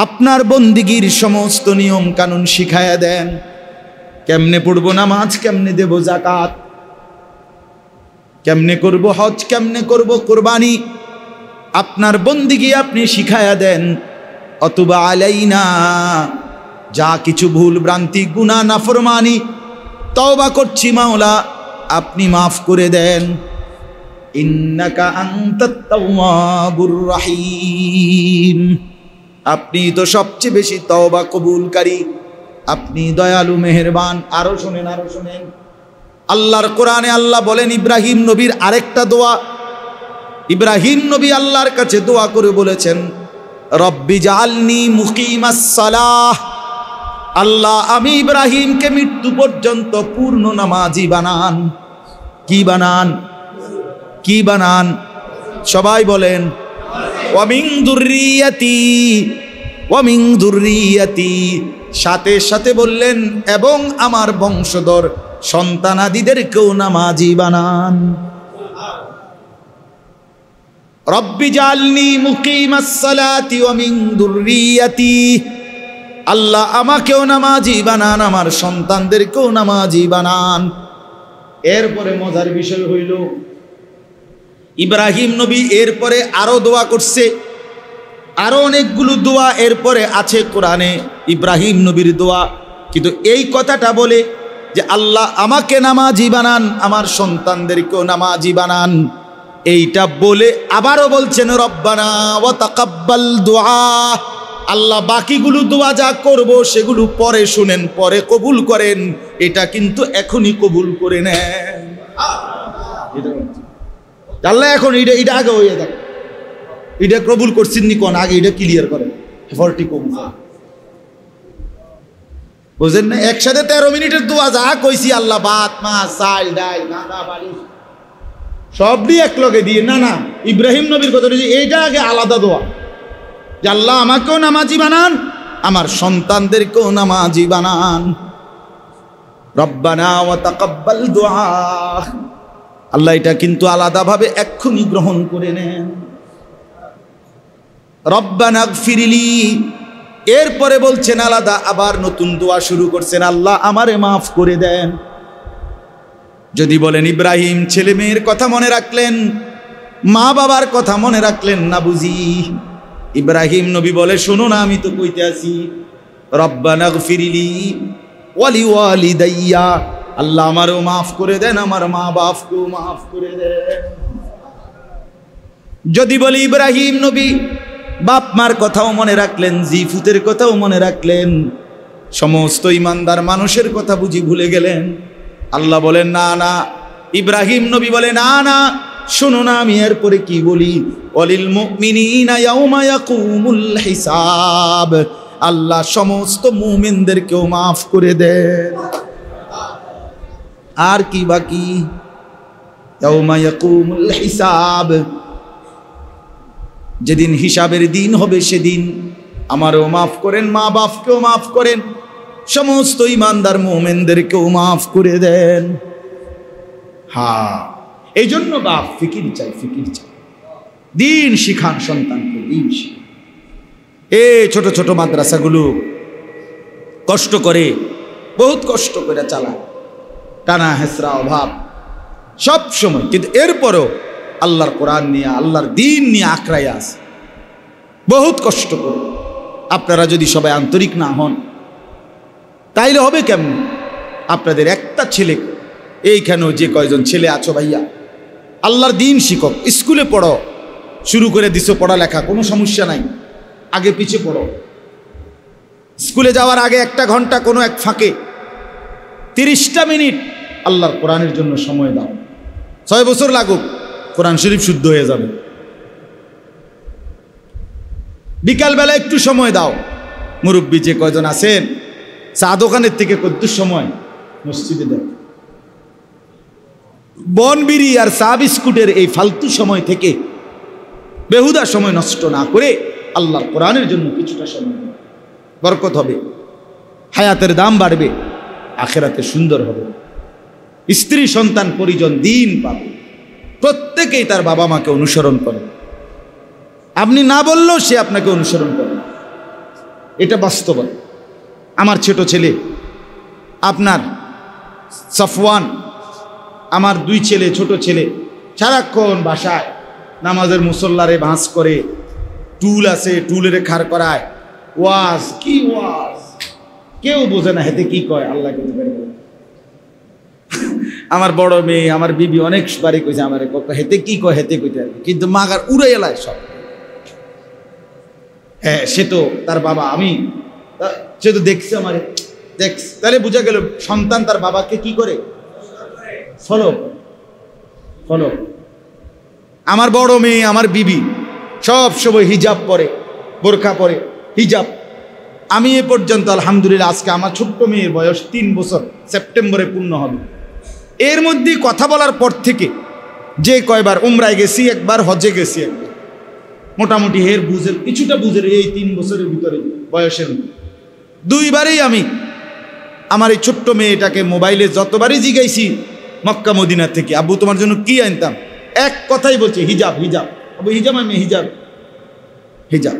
আপনার বন্দিগির সমস্ত নিয়ম কানুন শিখায়া দেন। কেমনে পড়বো নামাজ, কেমনে দেব যাকাত, কেমনে করব হজ, কেমনে করব কুরবানি, আপনার বন্দিগি আপনি শিখায়া দেন। অতুবা আলাইনা, যা কিছু ভুল ভ্রান্তি গুনাহ নাফরমানি তওবা করছি মাওলা, আপনি মাফ করে দেন। ইন্নাকা আনতাত তাওয়াবুর রহিম, আপনি তো সবচেয়ে বেশি তওবা কবুলকারী, আপনি দয়ালু মেহেরবান। আরো শুনেন, আরো শুনেন, আল্লাহর কোরআনে আল্লাহ বলেন ইব্রাহিম নবীর আরেকটা দোয়া। ইব্রাহিম নবী আল্লাহর কাছে দোয়া করে বলেছেন, রব্বি জাআলনি মুকিমাস সালাহ, আল্লাহ আমি ইব্রাহিমকে মৃত্যু পর্যন্ত পূর্ণ নামাজি বানান। কি বানান? কি বানান? সবাই বলেন, ওয়ামিন যুররিয়াতি, ওয়ামিন যুররিয়াতি, সাথে সাথে বললেন এবং আমার বংশধর সন্তানাদিদেরকেও নামাজি বানান। রব্বি জাআলনি মুকিমাস সালাতি ওয়া মিন যুররিয়াতি, আল্লাহ আমাকেও নামাজি বানান, আমার সন্তানদেরকেও নামাজি বানান। এরপরে মজার বিষয় হইল ইব্রাহিম নবী এরপরে আরো দোয়া করছে, আরো অনেকগুলো দোয়া এরপরে আছে কোরআনে ইব্রাহিম নবীর দোয়া। কিন্তু এই কথাটা বলে যে আল্লাহ আমাকে নামাজি বানান, আমার সন্তানদেরকেও নামাজি বানান, এইটা বলে আবারও বলছেন রব্বানা ওয়া তাকাব্বাল দুআ, আল্লাহ বাকিগুলো দোয়া যা করব সেগুলো পরে শুনেন, পরে কবুল করেন, এটা কিন্তু এখনই কবুল করে নেন। আল্লাহ এখন এটা আগে হয়ে যাক, এটা কবুল করছেন নি কোন আগে এটা ক্লিয়ার করেন, 40 কম বুঝেন না? একসাথে 13 মিনিটের দোয়া যা কইছি আল্লাহ, ভাত মাছ চাল ডাল গাঁদা বাড়ি সব দিয়ে এক লগে দিয়ে, না না, ইব্রাহিম নবীর কথা এইটা আগে আলাদা দোয়া যে আল্লাহ আমাকেও নামাজি বানান, আমার সন্তানদেরকেও নামাজি বানান। রব্বানা ওয়া তাকাব্বাল দুআ, আল্লাহ এটা কিন্তু আলাদাভাবে এক্ষুনি গ্রহণ করে নেন। রব্বানা গফিরলি, এরপরে বলছেন আলাদা আবার নতুন দোয়া শুরু করছেন, আল্লাহ আমারে মাফ করে দেন। যদি বলেন ইব্রাহিম ছেলে মেয়ের কথা মনে রাখলেন, মা বাবার কথা মনে রাখলেন না বুঝি? ইব্রাহিম নবী বলে শোনো না, আমি তো কইতে আছি রব্বানা গফিরলি, ওয়ালিওয়ালিদাইয়া, আল্লাহ আমারও মাফ করে দেন, আমার মা বাপকেও মাফ করে দেন। যদি বলি ইব্রাহিম নবী বাপ মার কথাও মনে রাখলেন, জিফুতের কথাও মনে রাখলেন, সমস্ত ইমানদার মানুষের কথা বুঝি ভুলে গেলেন। আল্লাহ বলেন না না, ইব্রাহিম নবী বলে না না, শোনো না আমি এরপরে কি বলি, ওয়ালিল মুমিনিনা ইয়াউমা ইয়াকুমুল হিসাব, আল্লাহ সমস্ত মুমিনদেরকেও মাফ করে দেন। আর কি বাকি, ইয়াউমা ইয়াকুমুল হিসাব, যেদিন হিসাবের দিন হবে সেদিন আমারও মাফ করেন, মা বাপকেও মাফ করেন, সমস্ত ইমানদার মুমিনদেরকেও মাফ করে দেন। হ্যাঁ, এই জন্য বাপ ফিকির চাই, ফিকির চাই, দিন শিখান সন্তানকে, দিন শিখান। এই ছোট ছোট মাদ্রাসাগুলো কষ্ট করে, বহুত কষ্ট করে চালায়, টানা হেসরা অভাব সব সময়, কিন্তু এরপরও আল্লাহর কোরআন নিয়ে, আল্লাহর দিন নিয়ে আঁকড়াই আছে, বহুত কষ্ট করে। আপনারা যদি সবাই আন্তরিক না হন তাইলে হবে কেমন? আপনাদের একটা ছেলে, এইখানেও যে কয়জন ছেলে আছো ভাইয়া, আল্লাহর দিন শিক্ষক, স্কুলে পড়ো, শুরু করে দিছো পড়ালেখা, কোনো সমস্যা নাই, আগে পিছে পড়ো। স্কুলে যাওয়ার আগে 1 ঘন্টা কোনো এক ফাঁকে 30টা মিনিট আল্লাহর কোরআনের জন্য সময় দাও। 6 বছর লাগুক, কোরআন শরীফ শুদ্ধ হয়ে যাবে। বিকালবেলা একটু সময় দাও, মুরব্বী যে কয়জন আছেন, চা দোকানের থেকে কত সময় মসজিদে দেন। বনবিড়ি আর চা বিস্কুটের এই ফালতু সময় থেকে বেহুদা সময় নষ্ট না করে আল্লাহর কোরআনের জন্য কিছুটা সময় দিন, বরকত হবে, হায়াতের দাম বাড়বে, আখিরাতে সুন্দর হবে, স্ত্রী সন্তান পরিজন দিন পাবে। প্রত্যেকেই তার বাবা মাকে অনুসরণ করে, আপনি না বললেও সে আপনাকে অনুসরণ করে, এটা বাস্তবতা। আমার ছোট ছেলে আপনার সফওয়ান, আমার 2 ছেলে, ছোট ছেলে, সারাক্ষণ বাসায় নামাজের মুসল্লারে ভাঁজ করে, টুল আছে টুলের খাড় করায়, ওয়াজ কি ওয়াজ, কেউ বোঝে না হেতে কি কয়, আল্লাহ কিন্তু বের করে। আমার বড় মেয়ে, আমার বিবি অনেক বারে কইছে আমার, হেতে কি কয়, হেতে কইতে, কিন্তু মাগার উড়ে এলায় সব। হ্যাঁ, সে তো তার বাবা, আমি সে তো দেখছে আমারে, দেখছে, তাহলে বোঝা গেল সন্তান তার বাবাকে কি করে, ফলো ফলো। আমার বড় মেয়ে, আমার বিবি সব সময় হিজাব পরে, বোরকা পরে, হিজাব। আমি এ পর্যন্ত আলহামদুলিল্লাহ, আজকে আমার ছোট্ট মেয়ের বয়স 3 বছর, সেপ্টেম্বরে পূর্ণ হবে। এর মধ্যে কথা বলার পর থেকে যে কয়বার উমরায় গেছি, একবার হজে গেছি, একবার মোটামুটি হের বুঝের কিছুটা বুঝের, এই 3 বছরের ভিতরে বয়সের 2বারেই আমি আমার এই ছোট্ট মেয়েটাকে মোবাইলে যতবারই জিগাইছি মক্কা মদিনা থেকে, আব্বু তোমার জন্য কি আনতাম, এক কথাই বলছে হিজাব হিজাব, আব্বু হিজাব, আমি হিজাব হিজাব।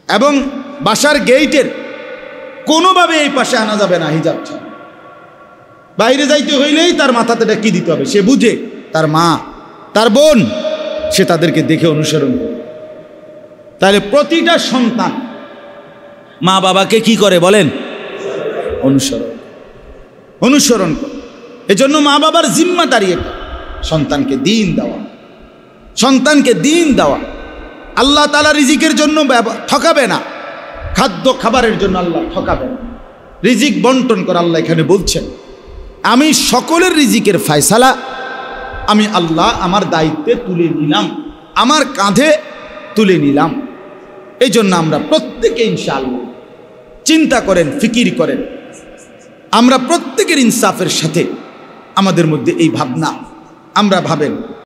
এবং বাসার গেইটের কোনোভাবে এই পাশে আনা যাবে না হিজাব ছাড়া। বাইরে যাইতে হইলেই তার মাথাতে কি দিতে হবে, সে বুঝে, তার মা, তার বোন, সে তাদেরকে দেখে অনুসরণ করে। তাহলে প্রতিটা সন্তান মা বাবাকে কি করে বলেন, অনুসরণ, অনুসরণ করে। এজন্য মা বাবার জিম্মাদারি এটা, সন্তানকে দিন দেওয়া, সন্তানকে দিন দেওয়া। আল্লাহ তাআলা রিজিকের জন্য ঠকাবে না, খাদ্য খাবারের জন্য আল্লাহ ঠকাবে না, রিজিক বন্টন করে। আল্লাহ এখানে বলছেন, আমি সকলের রিজিকের ফয়সালা আমি আল্লাহ আমার দায়িত্বে তুলে নিলাম, আমার কাঁধে তুলে নিলাম। এই জন্য আমরা প্রত্যেকে ইনশাআল্লাহ চিন্তা করেন, ফিকির করেন, আমরা প্রত্যেকের ইনসাফের সাথে আমাদের মধ্যে এই ভাবনা আমরা ভাবেন।